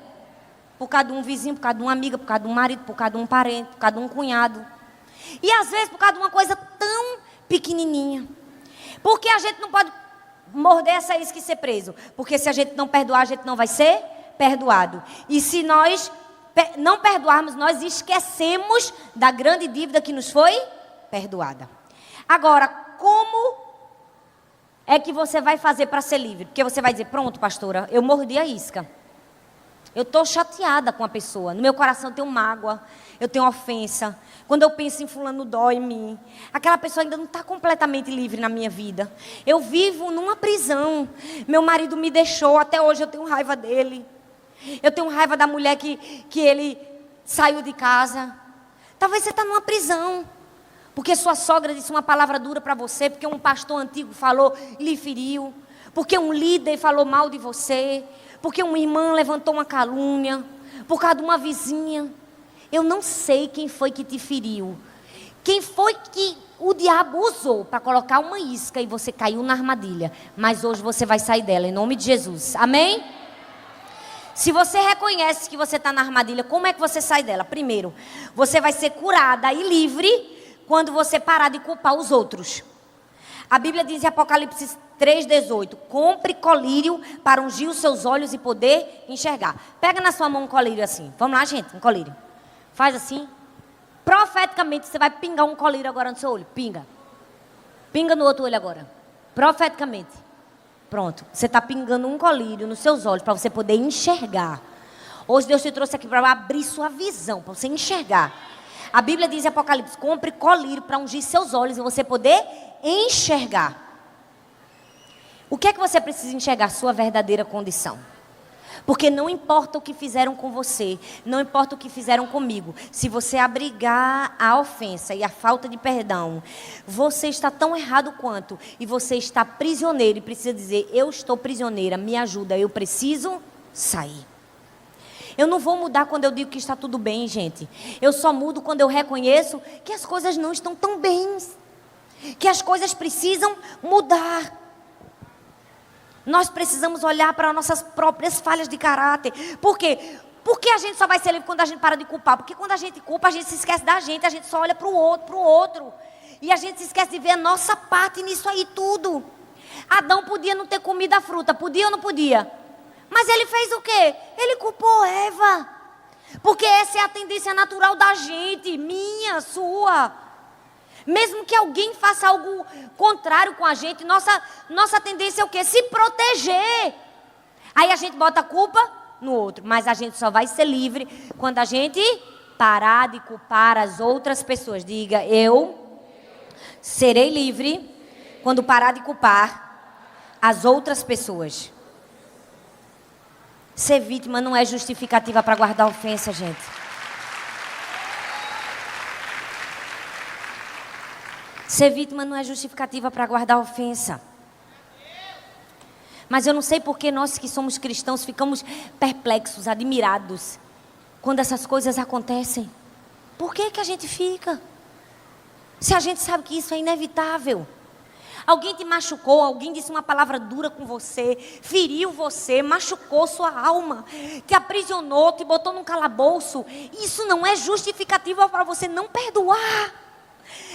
Por causa de um vizinho, por causa de uma amiga, por causa de um marido, por causa de um parente, por causa de um cunhado. E às vezes por causa de uma coisa tão pequenininha. Porque a gente não pode morder essa isca e ser preso. Porque se a gente não perdoar, a gente não vai ser perdoado. E se nós não perdoarmos, nós esquecemos da grande dívida que nos foi perdoada. Agora, como é que você vai fazer para ser livre? Porque você vai dizer, pronto, pastora, eu mordi a isca. Eu estou chateada com a pessoa. No meu coração eu tenho mágoa, eu tenho ofensa. Quando eu penso em fulano, dói em mim. Aquela pessoa ainda não está completamente livre na minha vida. Eu vivo numa prisão. Meu marido me deixou, até hoje eu tenho raiva dele. Eu tenho raiva da mulher que ele saiu de casa. Talvez você está numa prisão. Porque sua sogra disse uma palavra dura para você, porque um pastor antigo falou e lhe feriu. Porque um líder falou mal de você. Porque uma irmã levantou uma calúnia. Por causa de uma vizinha. Eu não sei quem foi que te feriu. Quem foi que o diabo usou para colocar uma isca e você caiu na armadilha. Mas hoje você vai sair dela, em nome de Jesus. Amém? Se você reconhece que você está na armadilha, como é que você sai dela? Primeiro, você vai ser curada e livre quando você parar de culpar os outros. A Bíblia diz em Apocalipse 3,18: compre colírio para ungir os seus olhos e poder enxergar. Pega na sua mão um colírio assim. Vamos lá, gente, um colírio. Faz assim. Profeticamente, você vai pingar um colírio agora no seu olho. Pinga. Pinga no outro olho agora. Profeticamente. Pronto. Você está pingando um colírio nos seus olhos para você poder enxergar. Hoje Deus te trouxe aqui para abrir sua visão, para você enxergar. A Bíblia diz em Apocalipse: compre colírio para ungir seus olhos e você poder enxergar. O que é que você precisa enxergar? Sua verdadeira condição. Porque não importa o que fizeram com você, não importa o que fizeram comigo, se você abrigar a ofensa e a falta de perdão, você está tão errado quanto, e você está prisioneiro e precisa dizer: eu estou prisioneira, me ajuda, eu preciso sair. Eu não vou mudar quando eu digo que está tudo bem, gente. Eu só mudo quando eu reconheço que as coisas não estão tão bem, que as coisas precisam mudar. Nós precisamos olhar para nossas próprias falhas de caráter. Por quê? Porque a gente só vai ser livre quando a gente para de culpar. Porque quando a gente culpa, a gente se esquece da gente. A gente só olha para o outro. E a gente se esquece de ver a nossa parte nisso aí tudo. Adão podia não ter comido a fruta. Podia ou não podia? Mas ele fez o quê? Ele culpou Eva. Porque essa é a tendência natural da gente. Minha, sua. Mesmo que alguém faça algo contrário com a gente, nossa tendência é o quê? Se proteger. Aí a gente bota a culpa no outro. Mas a gente só vai ser livre quando a gente parar de culpar as outras pessoas. Diga: eu serei livre quando parar de culpar as outras pessoas. Ser vítima não é justificativa para guardar ofensa, gente. Ser vítima não é justificativa para guardar ofensa. Mas eu não sei por que nós que somos cristãos ficamos perplexos, admirados, quando essas coisas acontecem. Por que a gente fica? Se a gente sabe que isso é inevitável. Alguém te machucou, alguém disse uma palavra dura com você, feriu você, machucou sua alma, te aprisionou, te botou num calabouço. Isso não é justificativa para você não perdoar.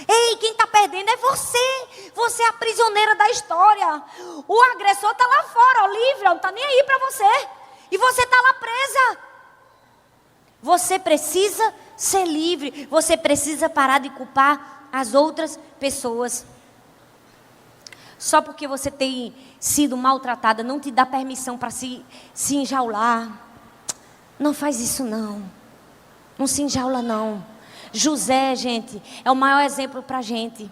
Ei, quem está perdendo é você. Você é a prisioneira da história. O agressor está lá fora, livre, não está nem aí para você. E você está lá presa. Você precisa ser livre. Você precisa parar de culpar as outras pessoas. Só porque você tem sido maltratada, não te dá permissão para se enjaular. Não faz isso não. Não se enjaula não. José, gente, é o maior exemplo para a gente.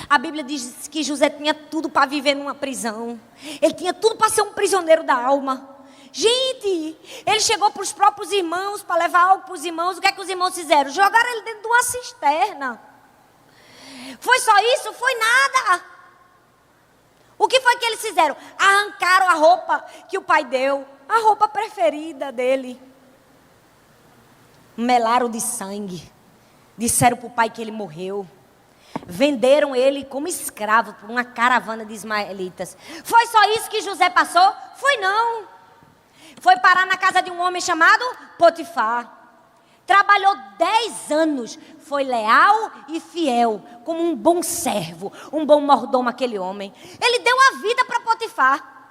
A Bíblia diz que José tinha tudo para viver numa prisão. Ele tinha tudo para ser um prisioneiro da alma. Gente, ele chegou para os próprios irmãos, para levar algo para os irmãos. O que é que os irmãos fizeram? Jogaram ele dentro de uma cisterna. Foi só isso? Foi nada. O que foi que eles fizeram? Arrancaram a roupa que o pai deu. A roupa preferida dele. Melaram de sangue. Disseram para o pai que ele morreu. Venderam ele como escravo por uma caravana de ismaelitas. Foi só isso que José passou? Foi não. Foi parar na casa de um homem chamado Potifar. Trabalhou 10 anos. Foi leal e fiel. Como um bom servo. Um bom mordomo aquele homem. Ele deu a vida para Potifar.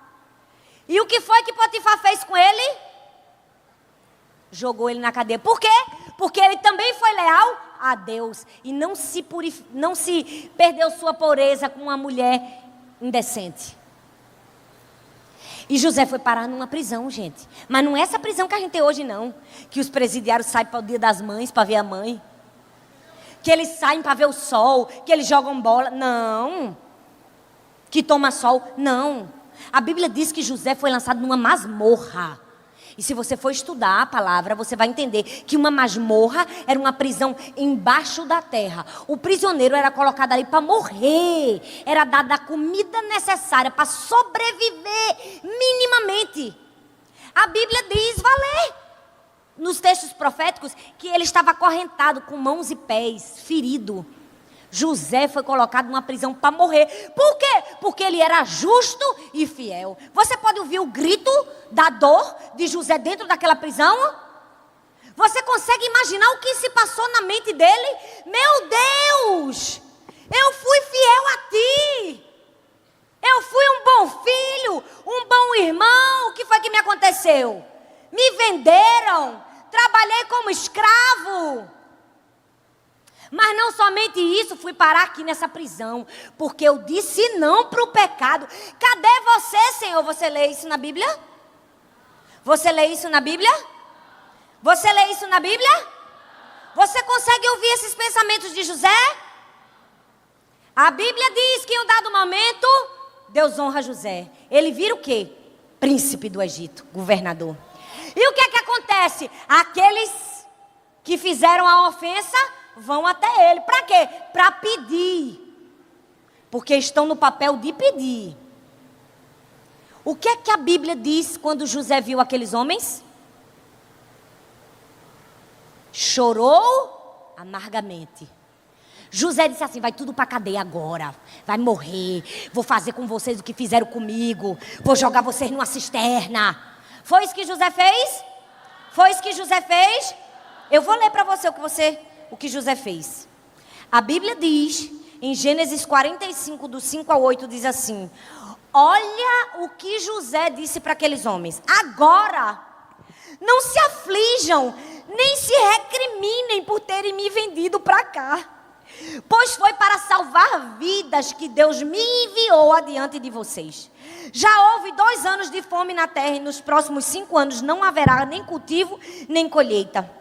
E o que foi que Potifar fez com ele? Jogou ele na cadeia. Por quê? Porque ele também foi leal a Deus e não se perdeu sua pureza com uma mulher indecente. E José foi parar numa prisão, gente. Mas não é essa prisão que a gente tem hoje, não. Que os presidiários saem para o dia das mães, para ver a mãe. Que eles saem para ver o sol, que eles jogam bola. Não. Que toma sol. Não. A Bíblia diz que José foi lançado numa masmorra. E se você for estudar a palavra, você vai entender que uma masmorra era uma prisão embaixo da terra. O prisioneiro era colocado ali para morrer. Era dada a comida necessária para sobreviver minimamente. A Bíblia diz, valer, nos textos proféticos, que ele estava acorrentado com mãos e pés, ferido. José foi colocado numa prisão para morrer. Por quê? Porque ele era justo e fiel. Você pode ouvir o grito da dor de José dentro daquela prisão? Você consegue imaginar o que se passou na mente dele? Meu Deus! Eu fui fiel a ti. Eu fui um bom filho, um bom irmão. O que foi que me aconteceu? Me venderam. Trabalhei como escravo. Mas não somente isso, fui parar aqui nessa prisão, porque eu disse não para o pecado. Cadê você, Senhor? Você lê isso na Bíblia? Você lê isso na Bíblia? Você lê isso na Bíblia? Você consegue ouvir esses pensamentos de José? A Bíblia diz que em um dado momento, Deus honra José. Ele vira o quê? Príncipe do Egito, governador. E o que é que acontece? Aqueles que fizeram a ofensa vão até ele. Para quê? Para pedir. Porque estão no papel de pedir. O que é que a Bíblia diz quando José viu aqueles homens? Chorou amargamente. José disse assim, vai tudo para a cadeia agora. Vai morrer. Vou fazer com vocês o que fizeram comigo. Vou jogar vocês numa cisterna. Foi isso que José fez? Foi isso que José fez? Eu vou ler para você o que José fez. A Bíblia diz, em Gênesis 45, do 5 ao 8, diz assim: olha o que José disse para aqueles homens. Agora, não se aflijam, nem se recriminem por terem me vendido para cá. Pois foi para salvar vidas que Deus me enviou adiante de vocês. Já houve 2 anos de fome na terra e nos próximos 5 anos não haverá nem cultivo, nem colheita.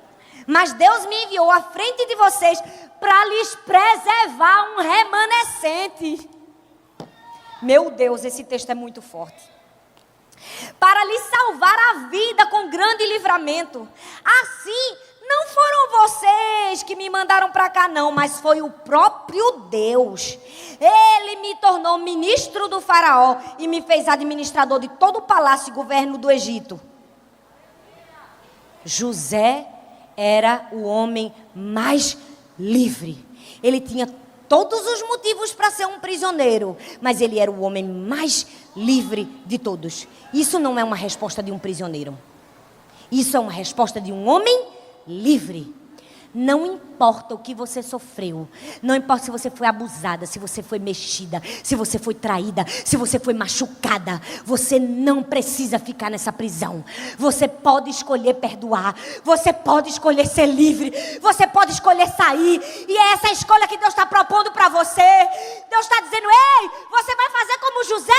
Mas Deus me enviou à frente de vocês para lhes preservar um remanescente. Meu Deus, esse texto é muito forte. Para lhes salvar a vida com grande livramento. Assim, não foram vocês que me mandaram para cá não, mas foi o próprio Deus. Ele me tornou ministro do faraó e me fez administrador de todo o palácio e governo do Egito. José era o homem mais livre. Ele tinha todos os motivos para ser um prisioneiro, mas ele era o homem mais livre de todos. Isso não é uma resposta de um prisioneiro. Isso é uma resposta de um homem livre. Não importa o que você sofreu, não importa se você foi abusada, se você foi mexida, se você foi traída, se você foi machucada, você não precisa ficar nessa prisão. Você pode escolher perdoar, você pode escolher ser livre, você pode escolher sair, e é essa escolha que Deus está propondo para você. Deus está dizendo, ei, você vai fazer como José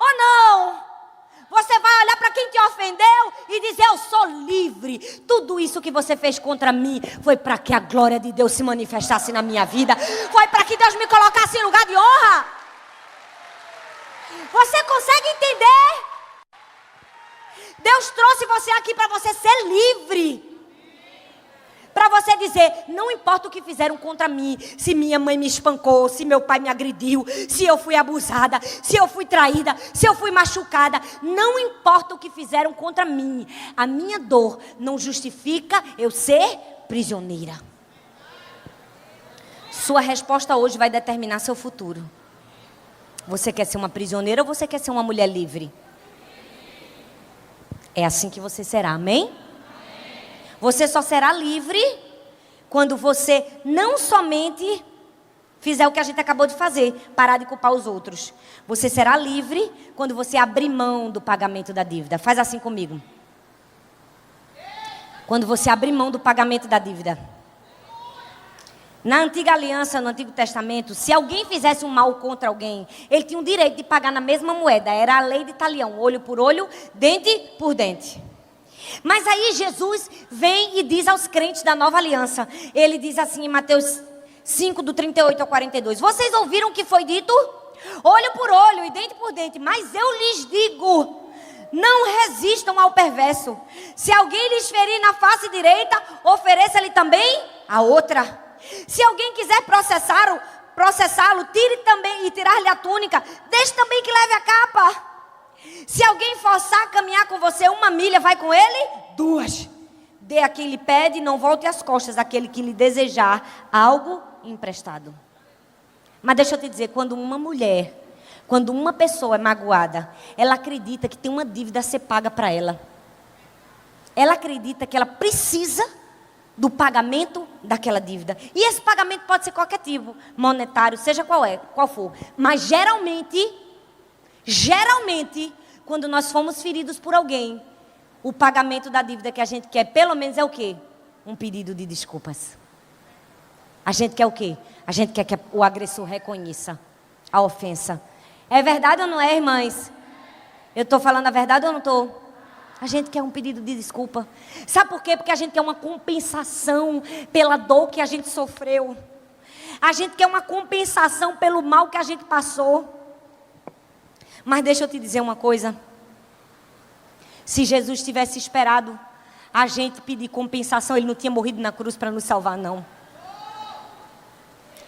ou não? Você vai olhar para quem te ofendeu e dizer, eu sou livre. Tudo isso que você fez contra mim foi para que a glória de Deus se manifestasse na minha vida. Foi para que Deus me colocasse em lugar de honra. Você consegue entender? Deus trouxe você aqui para você ser livre. Para você dizer, não importa o que fizeram contra mim, se minha mãe me espancou, se meu pai me agrediu, se eu fui abusada, se eu fui traída, se eu fui machucada, não importa o que fizeram contra mim, a minha dor não justifica eu ser prisioneira. Sua resposta hoje vai determinar seu futuro. Você quer ser uma prisioneira ou você quer ser uma mulher livre? É assim que você será, amém? Você só será livre quando você não somente fizer o que a gente acabou de fazer, parar de culpar os outros. Você será livre quando você abrir mão do pagamento da dívida. Faz assim comigo. Quando você abrir mão do pagamento da dívida. Na antiga aliança, no Antigo Testamento, se alguém fizesse um mal contra alguém, ele tinha o direito de pagar na mesma moeda. Era a lei de talião, olho por olho, dente por dente. Mas aí Jesus vem e diz aos crentes da nova aliança. Ele diz assim em Mateus 5, do 38 ao 42. Vocês ouviram o que foi dito? Olho por olho e dente por dente. Mas eu lhes digo, não resistam ao perverso. Se alguém lhes ferir na face direita, ofereça-lhe também a outra. Se alguém quiser processá-lo, tire também e tirar-lhe a túnica. Deixe também que leve a capa. Se alguém forçar a caminhar com você 1 milha, vai com ele 2. Dê a quem lhe pede e não volte as costas àquele que lhe desejar algo emprestado. Mas deixa eu te dizer, quando uma pessoa é magoada, ela acredita que tem uma dívida a ser paga para ela. Ela acredita que ela precisa do pagamento daquela dívida. E esse pagamento pode ser qualquer tipo, monetário, seja qual for. Mas geralmente, quando nós fomos feridos por alguém, o pagamento da dívida que a gente quer, pelo menos é o quê? Um pedido de desculpas. A gente quer o quê? A gente quer que o agressor reconheça a ofensa. É verdade ou não é, irmãs? Eu estou falando a verdade ou não estou? A gente quer um pedido de desculpa. Sabe por quê? Porque a gente quer uma compensação pela dor que a gente sofreu. A gente quer uma compensação pelo mal que a gente passou. Mas deixa eu te dizer uma coisa. Se Jesus tivesse esperado a gente pedir compensação, ele não tinha morrido na cruz para nos salvar, não.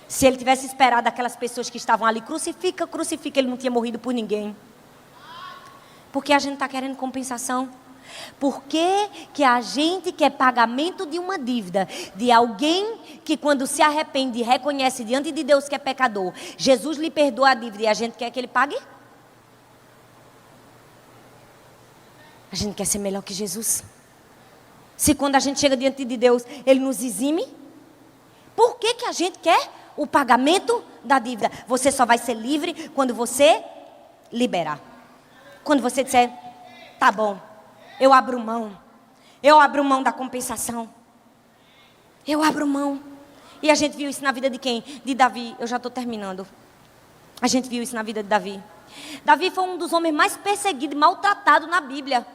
Se ele tivesse esperado aquelas pessoas que estavam ali, crucifica, ele não tinha morrido por ninguém. Porque a gente está querendo compensação. Por que a gente quer pagamento de uma dívida de alguém que quando se arrepende e reconhece diante de Deus que é pecador, Jesus lhe perdoa a dívida e a gente quer que ele pague? A gente quer ser melhor que Jesus. Se quando a gente chega diante de Deus, ele nos exime, por que a gente quer o pagamento da dívida? Você só vai ser livre quando você liberar. Quando você disser, tá bom, eu abro mão da compensação. Eu abro mão. E a gente viu isso na vida de quem? De Davi. Eu já estou terminando. A gente viu isso na vida de Davi. Davi foi um dos homens mais perseguidos e maltratados na Bíblia.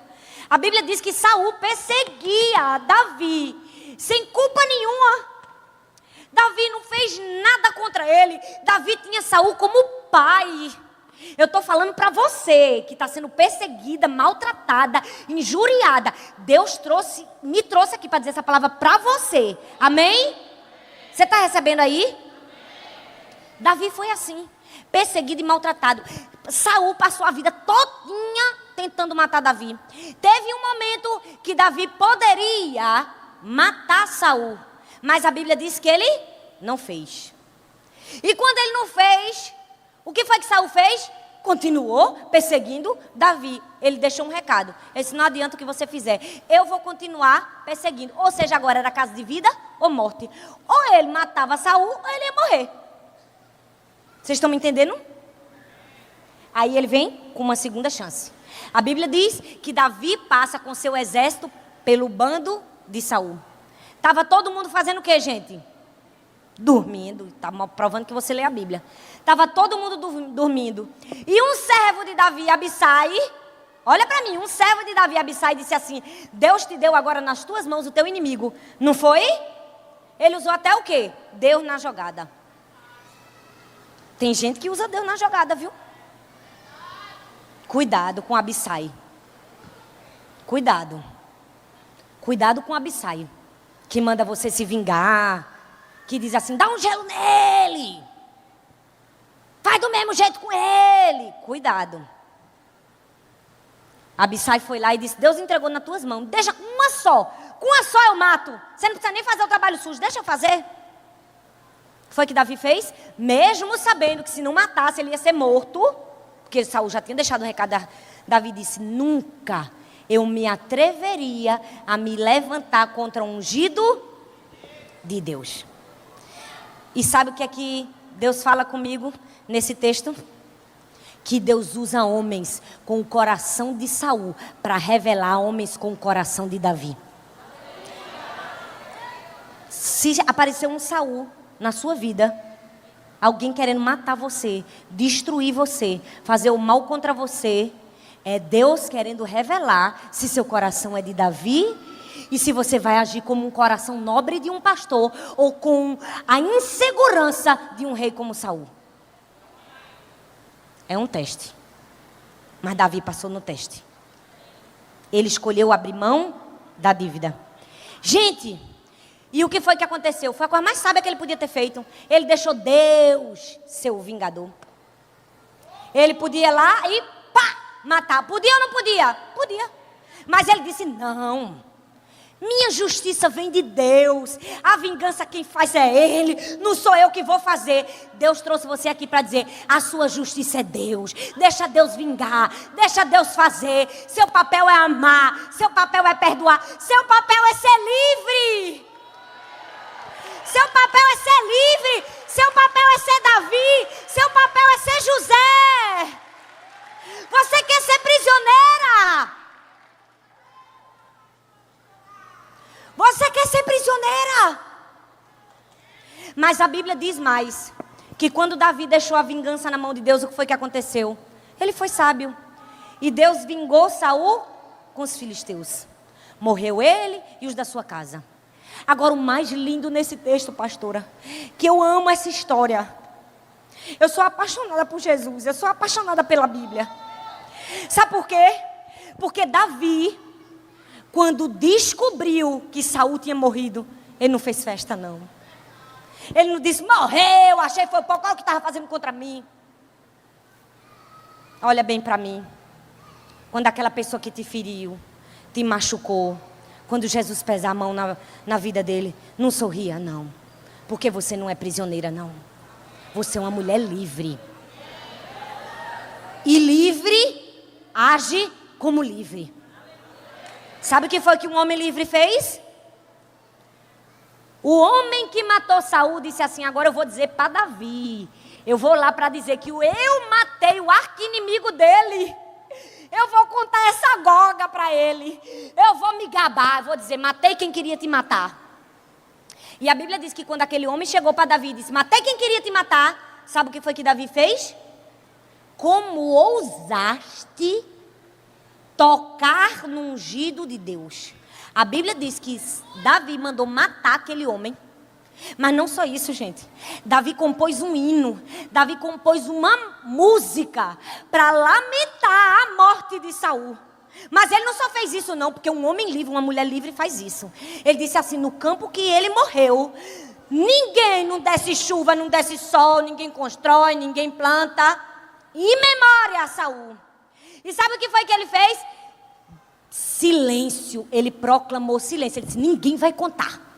A Bíblia diz que Saul perseguia Davi sem culpa nenhuma. Davi não fez nada contra ele. Davi tinha Saul como pai. Eu estou falando para você que está sendo perseguida, maltratada, injuriada. Deus me trouxe aqui para dizer essa palavra para você. Amém? Você está recebendo aí? Davi foi assim, perseguido e maltratado. Saul passou a vida todinha tentando matar Davi. Teve um momento que Davi poderia matar Saul, mas a Bíblia diz que ele não fez. E quando ele não fez, o que foi que Saul fez? Continuou perseguindo Davi. Ele deixou um recado. Ele disse, não adianta o que você fizer, eu vou continuar perseguindo. Ou seja, agora era caso de vida ou morte. Ou ele matava Saul, ou ele ia morrer. Vocês estão me entendendo? Aí ele vem com uma segunda chance. A Bíblia diz que Davi passa com seu exército pelo bando de Saul. Estava todo mundo fazendo o que, gente? Dormindo. Está provando que você lê a Bíblia. Estava todo mundo dormindo. E um servo de Davi, Abissai, olha para mim, um servo de Davi, Abissai, disse assim, Deus te deu agora nas tuas mãos o teu inimigo. Não foi? Ele usou até o quê? Deus na jogada. Tem gente que usa Deus na jogada, viu? Cuidado com Abissai. Cuidado. Cuidado com Abissai. Que manda você se vingar. Que diz assim, dá um gelo nele. Faz do mesmo jeito com ele. Cuidado. Abissai foi lá e disse, Deus entregou nas tuas mãos. Deixa com uma só. Com uma só eu mato. Você não precisa nem fazer o trabalho sujo. Deixa eu fazer. Foi o que Davi fez. Mesmo sabendo que se não matasse ele ia ser morto. Porque Saul já tinha deixado o recado. Davi disse, nunca eu me atreveria a me levantar contra um ungido de Deus. E sabe o que é que Deus fala comigo nesse texto? Que Deus usa homens com o coração de Saul para revelar homens com o coração de Davi. Se aparecer um Saul na sua vida, alguém querendo matar você, destruir você, fazer o mal contra você, é Deus querendo revelar se seu coração é de Davi e se você vai agir como um coração nobre de um pastor ou com a insegurança de um rei como Saul. É um teste. Mas Davi passou no teste. Ele escolheu abrir mão da dívida. Gente, e o que foi que aconteceu? Foi a coisa mais sábia que ele podia ter feito. Ele deixou Deus ser o vingador. Ele podia ir lá e pá, matar. Podia ou não podia? Podia. Mas ele disse, não. Minha justiça vem de Deus. A vingança quem faz é Ele. Não sou eu que vou fazer. Deus trouxe você aqui para dizer, a sua justiça é Deus. Deixa Deus vingar. Deixa Deus fazer. Seu papel é amar. Seu papel é perdoar. Seu papel é ser livre. Seu papel é ser livre. Seu papel é ser Davi. Seu papel é ser José. Você quer ser prisioneira? Você quer ser prisioneira? Mas a Bíblia diz mais, que quando Davi deixou a vingança na mão de Deus, o que foi que aconteceu? Ele foi sábio. E Deus vingou Saul com os filisteus. Morreu ele e os da sua casa. Agora o mais lindo nesse texto, pastora, que eu amo essa história. Eu sou apaixonada por Jesus, eu sou apaixonada pela Bíblia. Sabe por quê? Porque Davi, quando descobriu que Saul tinha morrido, ele não fez festa não. Ele não disse, morreu, achei que foi pouco, olha o que estava fazendo contra mim. Olha bem para mim. Quando aquela pessoa que te feriu, te machucou, quando Jesus pesa a mão na vida dele, não sorria não. Porque você não é prisioneira não. Você é uma mulher livre. E livre, age como livre. Sabe o que foi que um homem livre fez? O homem que matou Saul disse assim, agora eu vou dizer para Davi. Eu vou lá para dizer que eu matei o arqui-inimigo dele. Eu vou contar essa goga para ele. Eu vou me gabar, vou dizer, matei quem queria te matar. E a Bíblia diz que quando aquele homem chegou para Davi e disse, matei quem queria te matar. Sabe o que foi que Davi fez? Como ousaste tocar no ungido de Deus. A Bíblia diz que Davi mandou matar aquele homem. Mas não só isso, gente. Davi compôs um hino. Davi compôs uma música para lamentar a morte de Saul. Mas ele não só fez isso não, porque um homem livre, uma mulher livre faz isso. Ele disse assim, no campo que ele morreu, ninguém, não desce chuva, não desce sol, ninguém constrói, ninguém planta. Em memória a Saul. E sabe o que foi que ele fez? Silêncio. Ele proclamou silêncio. Ele disse, ninguém vai contar.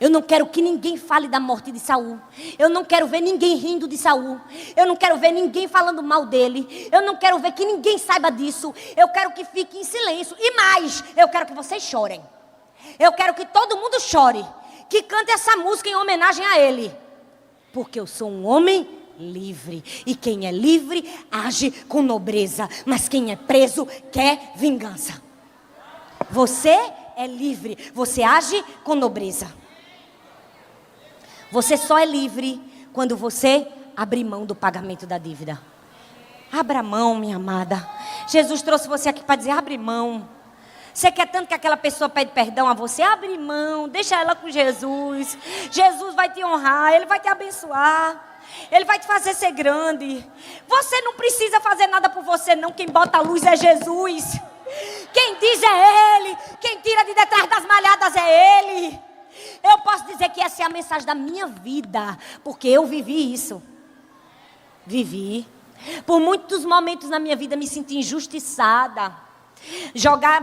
Eu não quero que ninguém fale da morte de Saul. Eu não quero ver ninguém rindo de Saul. Eu não quero ver ninguém falando mal dele. Eu não quero ver que ninguém saiba disso. Eu quero que fique em silêncio. E mais, eu quero que vocês chorem. Eu quero que todo mundo chore. Que cante essa música em homenagem a ele. Porque eu sou um homem livre. E quem é livre age com nobreza. Mas quem é preso quer vingança. Você é livre. Você age com nobreza. Você só é livre quando você abrir mão do pagamento da dívida. Abra mão, minha amada. Jesus trouxe você aqui para dizer, abre mão. Você quer tanto que aquela pessoa pede perdão a você? Abre mão, deixa ela com Jesus. Jesus vai te honrar, Ele vai te abençoar. Ele vai te fazer ser grande. Você não precisa fazer nada por você não. Quem bota a luz é Jesus. Quem diz é Ele. Quem tira de detrás das malhadas é Ele. Eu posso dizer que essa é a mensagem da minha vida, porque eu vivi isso. Vivi. Por muitos momentos na minha vida me senti injustiçada.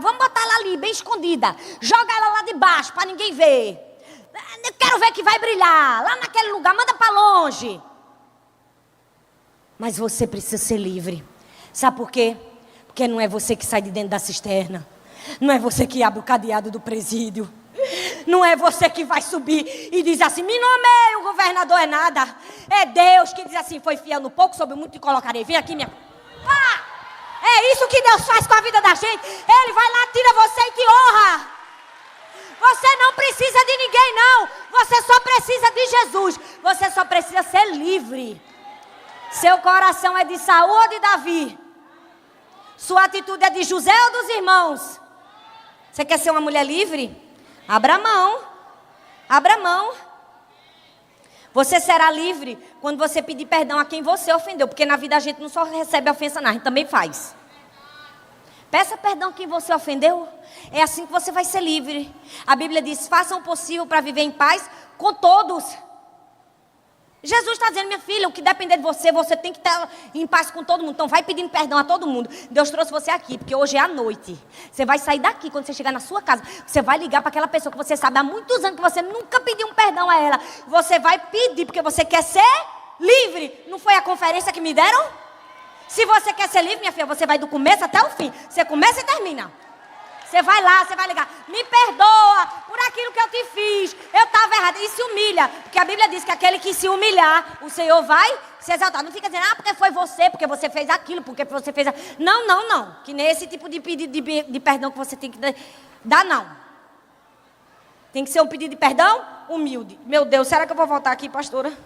Vamos botar ela ali, bem escondida. Joga ela lá de baixo, para ninguém ver. Eu quero ver que vai brilhar. Lá naquele lugar, manda para longe. Mas você precisa ser livre. Sabe por quê? Porque não é você que sai de dentro da cisterna. Não é você que abre o cadeado do presídio. Não é você que vai subir e diz assim, me nomeie, o governador é nada. É Deus que diz assim, foi fiel no pouco, sobre muito te colocarei. Vem aqui, minha... É isso que Deus faz com a vida da gente. Ele vai lá, tira você e te honra. Você não precisa de ninguém, não. Você só precisa de Jesus. Você só precisa ser livre. Seu coração é de Saul ou de Davi? Sua atitude é de José ou dos irmãos? Você quer ser uma mulher livre? Abra mão. Abra mão. Você será livre quando você pedir perdão a quem você ofendeu. Porque na vida a gente não só recebe ofensa, não, a gente também faz. Peça perdão a quem você ofendeu. É assim que você vai ser livre. A Bíblia diz, façam o possível para viver em paz com todos. Jesus está dizendo, minha filha, o que depender de você, você tem que estar em paz com todo mundo. Então vai pedindo perdão a todo mundo. Deus trouxe você aqui, porque hoje é a noite. Você vai sair daqui, quando você chegar na sua casa, você vai ligar para aquela pessoa que você sabe há muitos anos que você nunca pediu um perdão a ela. Você vai pedir, porque você quer ser livre. Não foi a conferência que me deram? Se você quer ser livre, minha filha, você vai do começo até o fim. Você começa e termina. Você vai lá, você vai ligar. Me perdoa por aquilo que eu te fiz. Eu estava errada. E se humilha. Porque a Bíblia diz que aquele que se humilhar, o Senhor vai se exaltar. Não fica dizendo, porque foi você, porque você fez aquilo, porque você fez... Não, não, não. Que nem esse tipo de pedido de perdão que você tem que dar, não. Tem que ser um pedido de perdão humilde. Meu Deus, será que eu vou voltar aqui, pastora?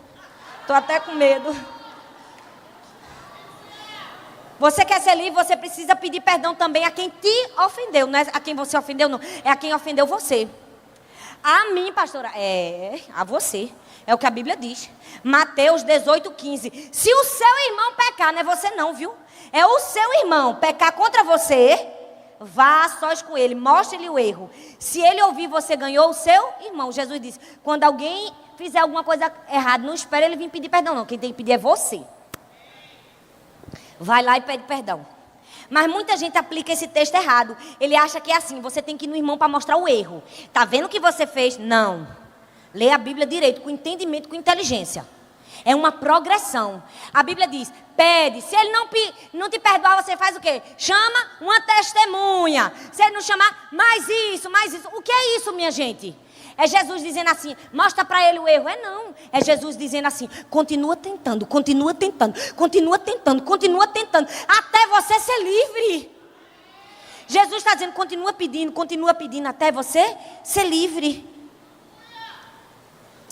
Estou até com medo. Você quer ser livre, você precisa pedir perdão também a quem te ofendeu. Não é a quem você ofendeu, não. É a quem ofendeu você. A mim, pastora. A você. É o que a Bíblia diz. Mateus 18:15. Se o seu irmão pecar, não é você não, viu? É o seu irmão pecar contra você, vá a sós com ele, mostre-lhe o erro. Se ele ouvir, você ganhou o seu irmão. Jesus disse, quando alguém fizer alguma coisa errada, não espere ele vir pedir perdão, não. Quem tem que pedir é você. Vai lá e pede perdão. Mas muita gente aplica esse texto errado. Ele acha que é assim, você tem que ir no irmão para mostrar o erro. Tá vendo o que você fez? Não. Lê a Bíblia direito, com entendimento, com inteligência. É uma progressão. A Bíblia diz, pede. Se ele não te perdoar, você faz o quê? Chama uma testemunha. Se ele não chamar, mais isso, mais isso. O que é isso, minha gente? É Jesus dizendo assim, mostra para ele o erro. Não. É Jesus dizendo assim, continua tentando, continua tentando, continua tentando, continua tentando, até você ser livre. Jesus está dizendo, continua pedindo até você ser livre.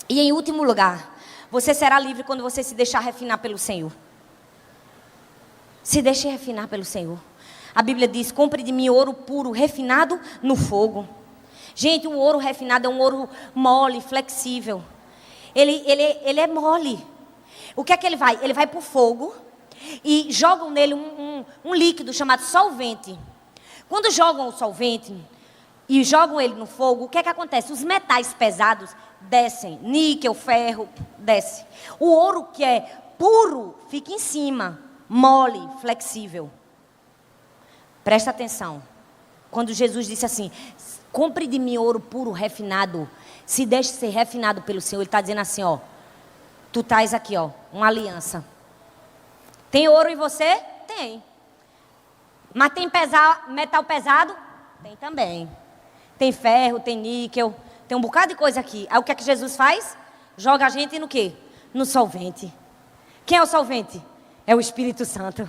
E em último lugar, você será livre quando você se deixar refinar pelo Senhor. Se deixe refinar pelo Senhor. A Bíblia diz, compre de mim ouro puro, refinado no fogo. Gente, o ouro refinado é um ouro mole, flexível. Ele é mole. O que é que ele vai? Ele vai para o fogo e jogam nele um líquido chamado solvente. Quando jogam o solvente e jogam ele no fogo, o que é que acontece? Os metais pesados descem. Níquel, ferro, desce. O ouro que é puro fica em cima, mole, flexível. Presta atenção. Quando Jesus disse assim, compre de mim ouro puro, refinado. Se deixe ser refinado pelo Senhor. Ele está dizendo assim, ó. Tu traz aqui, ó, uma aliança. Tem ouro em você? Tem. Mas tem metal pesado? Tem também. Tem ferro, tem níquel. Tem um bocado de coisa aqui. Aí o que é que Jesus faz? Joga a gente no quê? No solvente. Quem é o solvente? É o Espírito Santo.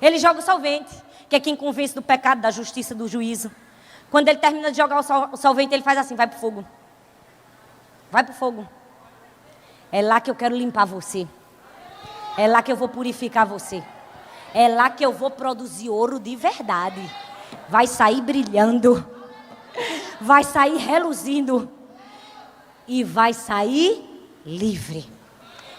Ele joga o solvente, que é quem convence do pecado, da justiça, do juízo. Quando ele termina de jogar o solvente, ele faz assim, vai para o fogo. Vai para o fogo. É lá que eu quero limpar você. É lá que eu vou purificar você. É lá que eu vou produzir ouro de verdade. Vai sair brilhando. Vai sair reluzindo. E vai sair livre.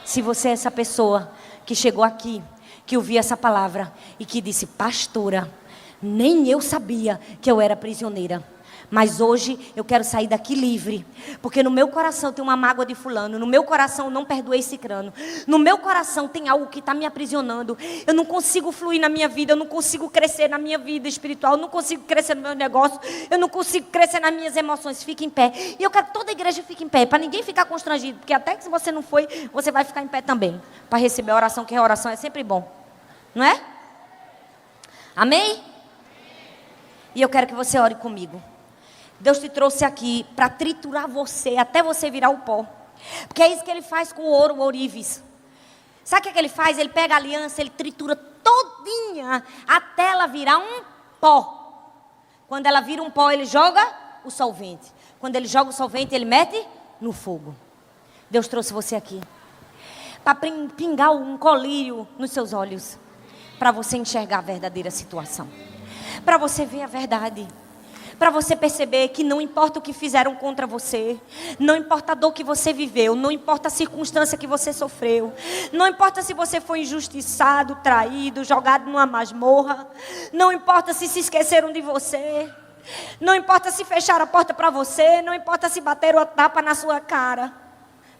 Se você é essa pessoa que chegou aqui, que ouviu essa palavra e que disse, pastora, nem eu sabia que eu era prisioneira. Mas hoje eu quero sair daqui livre. Porque no meu coração tem uma mágoa de fulano. No meu coração eu não perdoei cicrano. No meu coração tem algo que está me aprisionando. Eu não consigo fluir na minha vida. Eu não consigo crescer na minha vida espiritual. Eu não consigo crescer no meu negócio. Eu não consigo crescer nas minhas emoções. Fique em pé. E eu quero que toda a igreja fique em pé. Para ninguém ficar constrangido. Porque até que se você não foi, você vai ficar em pé também. Para receber a oração, que a oração é sempre bom. Não é? Amém? E eu quero que você ore comigo. Deus te trouxe aqui para triturar você, até você virar o pó. Porque é isso que ele faz com o ouro, o ourives. Sabe o que ele faz? Ele pega a aliança, ele tritura todinha, até ela virar um pó. Quando ela vira um pó, ele joga o solvente. Quando ele joga o solvente, ele mete no fogo. Deus trouxe você aqui para pingar um colírio nos seus olhos, para você enxergar a verdadeira situação, para você ver a verdade, para você perceber que não importa o que fizeram contra você, não importa a dor que você viveu, não importa a circunstância que você sofreu, não importa se você foi injustiçado, traído, jogado numa masmorra, não importa se esqueceram de você, não importa se fecharam a porta para você, não importa se bateram a tapa na sua cara.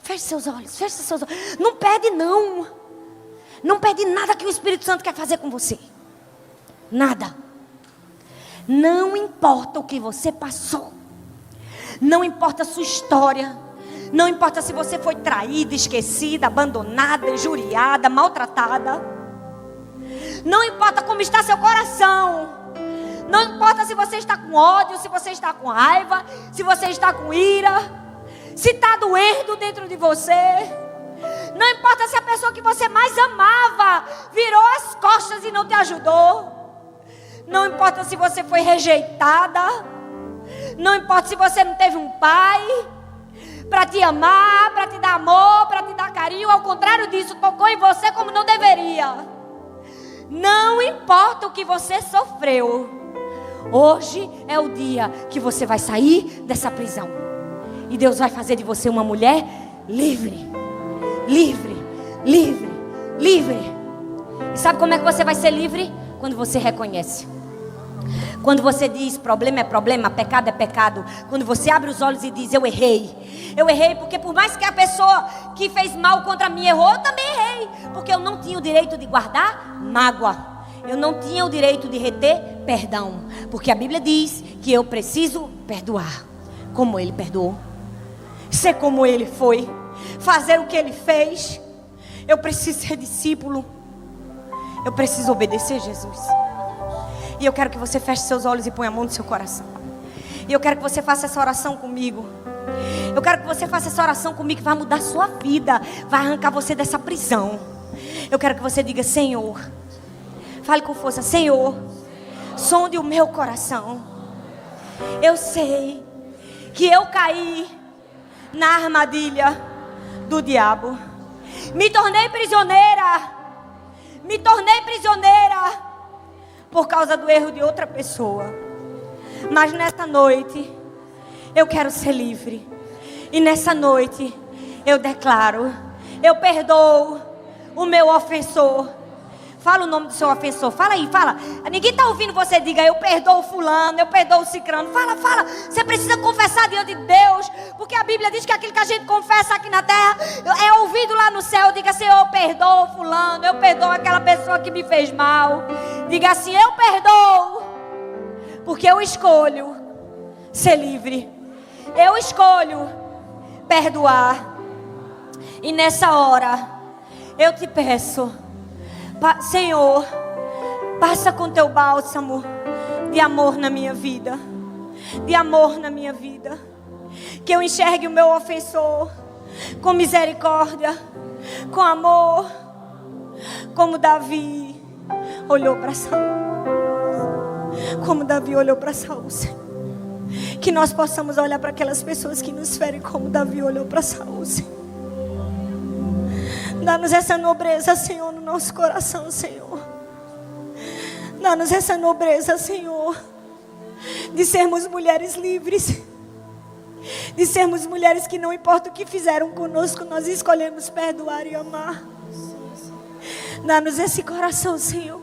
Feche seus olhos, feche seus olhos. Não pede não. Não pede nada que o Espírito Santo quer fazer com você. Nada. Não importa o que você passou. Não importa a sua história. Não importa se você foi traída, esquecida, abandonada, injuriada, maltratada. Não importa como está seu coração. Não importa se você está com ódio, se você está com raiva, se você está com ira, se está doendo dentro de você. Não importa se a pessoa que você mais amava virou as costas e não te ajudou. Não importa se você foi rejeitada. Não importa se você não teve um pai para te amar, para te dar amor, para te dar carinho. Ao contrário disso, tocou em você como não deveria. Não importa o que você sofreu. Hoje é o dia que você vai sair dessa prisão. E Deus vai fazer de você uma mulher livre. Livre, livre, livre. E sabe como é que você vai ser livre? Quando você reconhece. Quando você diz problema é problema, pecado é pecado. Quando você abre os olhos e diz eu errei. Eu errei porque por mais que a pessoa que fez mal contra mim errou, eu também errei. Porque eu não tinha o direito de guardar mágoa. Eu não tinha o direito de reter perdão. Porque a Bíblia diz que eu preciso perdoar. Como Ele perdoou. Ser como Ele foi. Fazer o que Ele fez. Eu preciso ser discípulo. Eu preciso obedecer Jesus. E eu quero que você feche seus olhos e ponha a mão no seu coração. E eu quero que você faça essa oração comigo. Eu quero que você faça essa oração comigo que vai mudar a sua vida. Vai arrancar você dessa prisão. Eu quero que você diga: Senhor, fale com força: Senhor, sonde o meu coração. Eu sei que eu caí na armadilha do diabo. Me tornei prisioneira. Me tornei prisioneira por causa do erro de outra pessoa. Mas nessa noite eu quero ser livre. E nessa noite eu declaro: eu perdoo o meu ofensor. Fala o nome do seu ofensor. Fala aí, fala. Ninguém está ouvindo você. Diga: eu perdoo fulano, eu perdoo cicrano. Fala, fala. Você precisa confessar diante de Deus. Porque a Bíblia diz que aquilo que a gente confessa aqui na terra é ouvido lá no céu. Diga: Senhor, eu perdoo fulano, eu perdoo aquela pessoa que me fez mal. Diga assim: eu perdoo. Porque eu escolho ser livre. Eu escolho perdoar. E nessa hora eu te peço: Senhor, passa com teu bálsamo de amor na minha vida. De amor na minha vida. Que eu enxergue o meu ofensor com misericórdia, com amor. Como Davi olhou para Saul. Como Davi olhou para Saul, Senhor. Que nós possamos olhar para aquelas pessoas que nos ferem como Davi olhou para Saul, Senhor. Dá-nos essa nobreza, Senhor, no nosso coração, Senhor. Dá-nos essa nobreza, Senhor, de sermos mulheres livres. De sermos mulheres que não importa o que fizeram conosco, nós escolhemos perdoar e amar. Dá-nos esse coração, Senhor.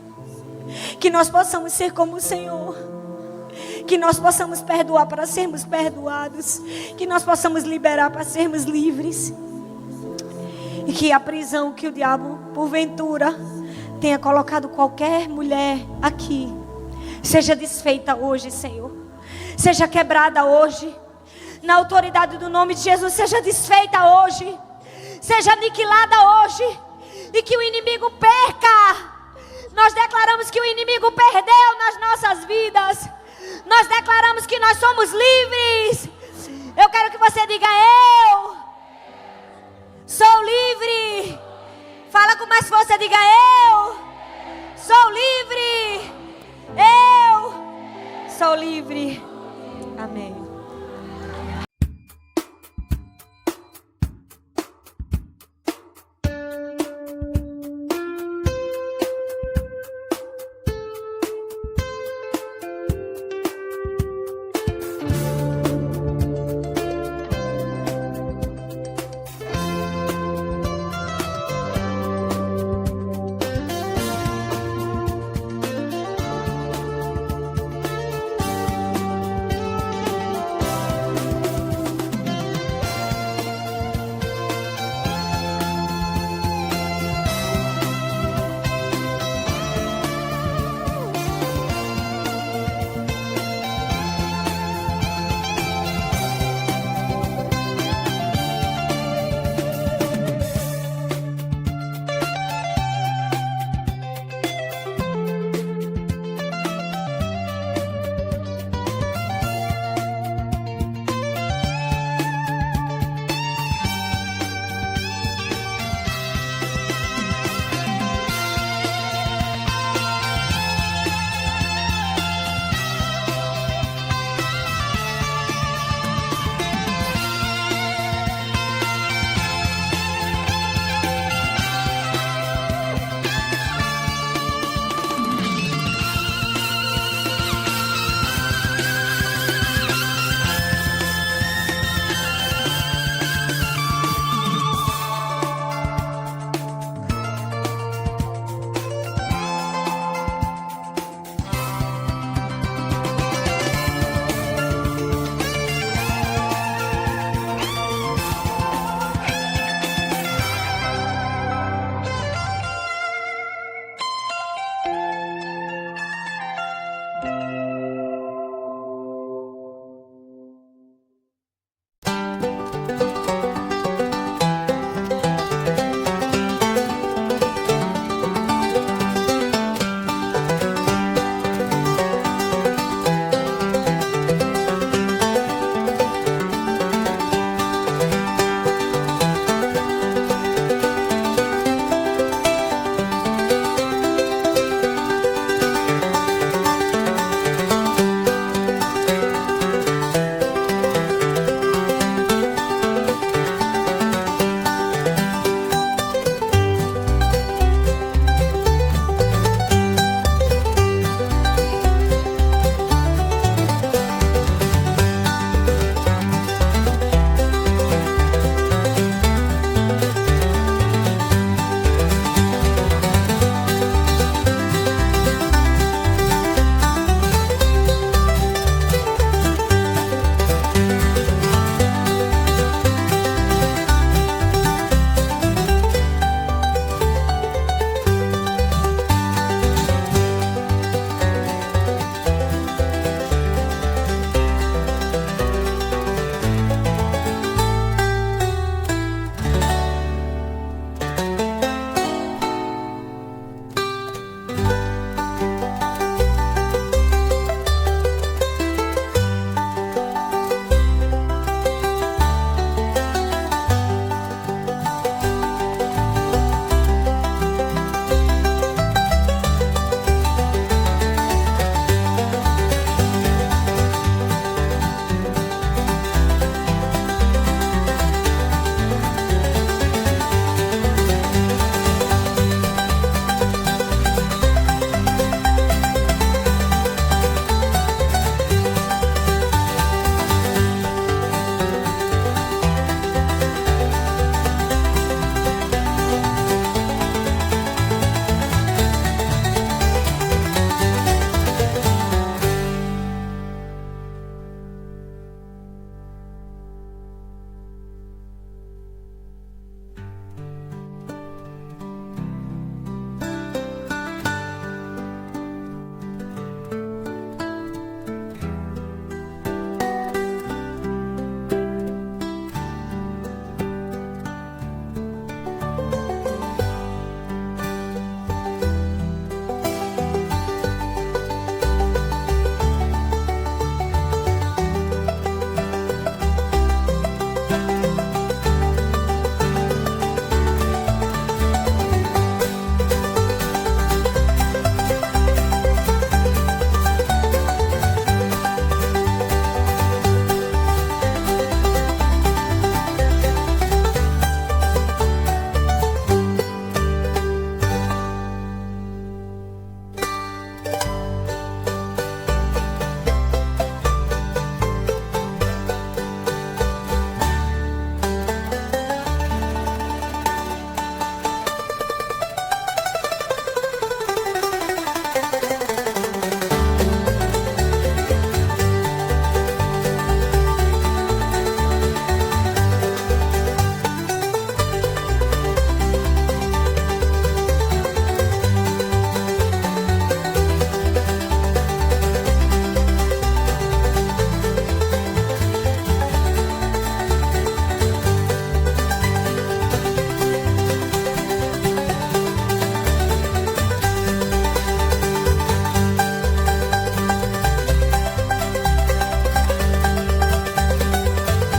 Que nós possamos ser como o Senhor. Que nós possamos perdoar para sermos perdoados. Que nós possamos liberar para sermos livres. E que a prisão que o diabo, porventura, tenha colocado qualquer mulher aqui, seja desfeita hoje, Senhor. Seja quebrada hoje. Na autoridade do nome de Jesus, seja desfeita hoje. Seja aniquilada hoje. E que o inimigo perca. Nós declaramos que o inimigo perdeu nas nossas vidas. Nós declaramos que nós somos livres. Eu quero que você diga: eu sou livre. Fala com mais força, diga: eu sou livre. Eu sou livre. Amém.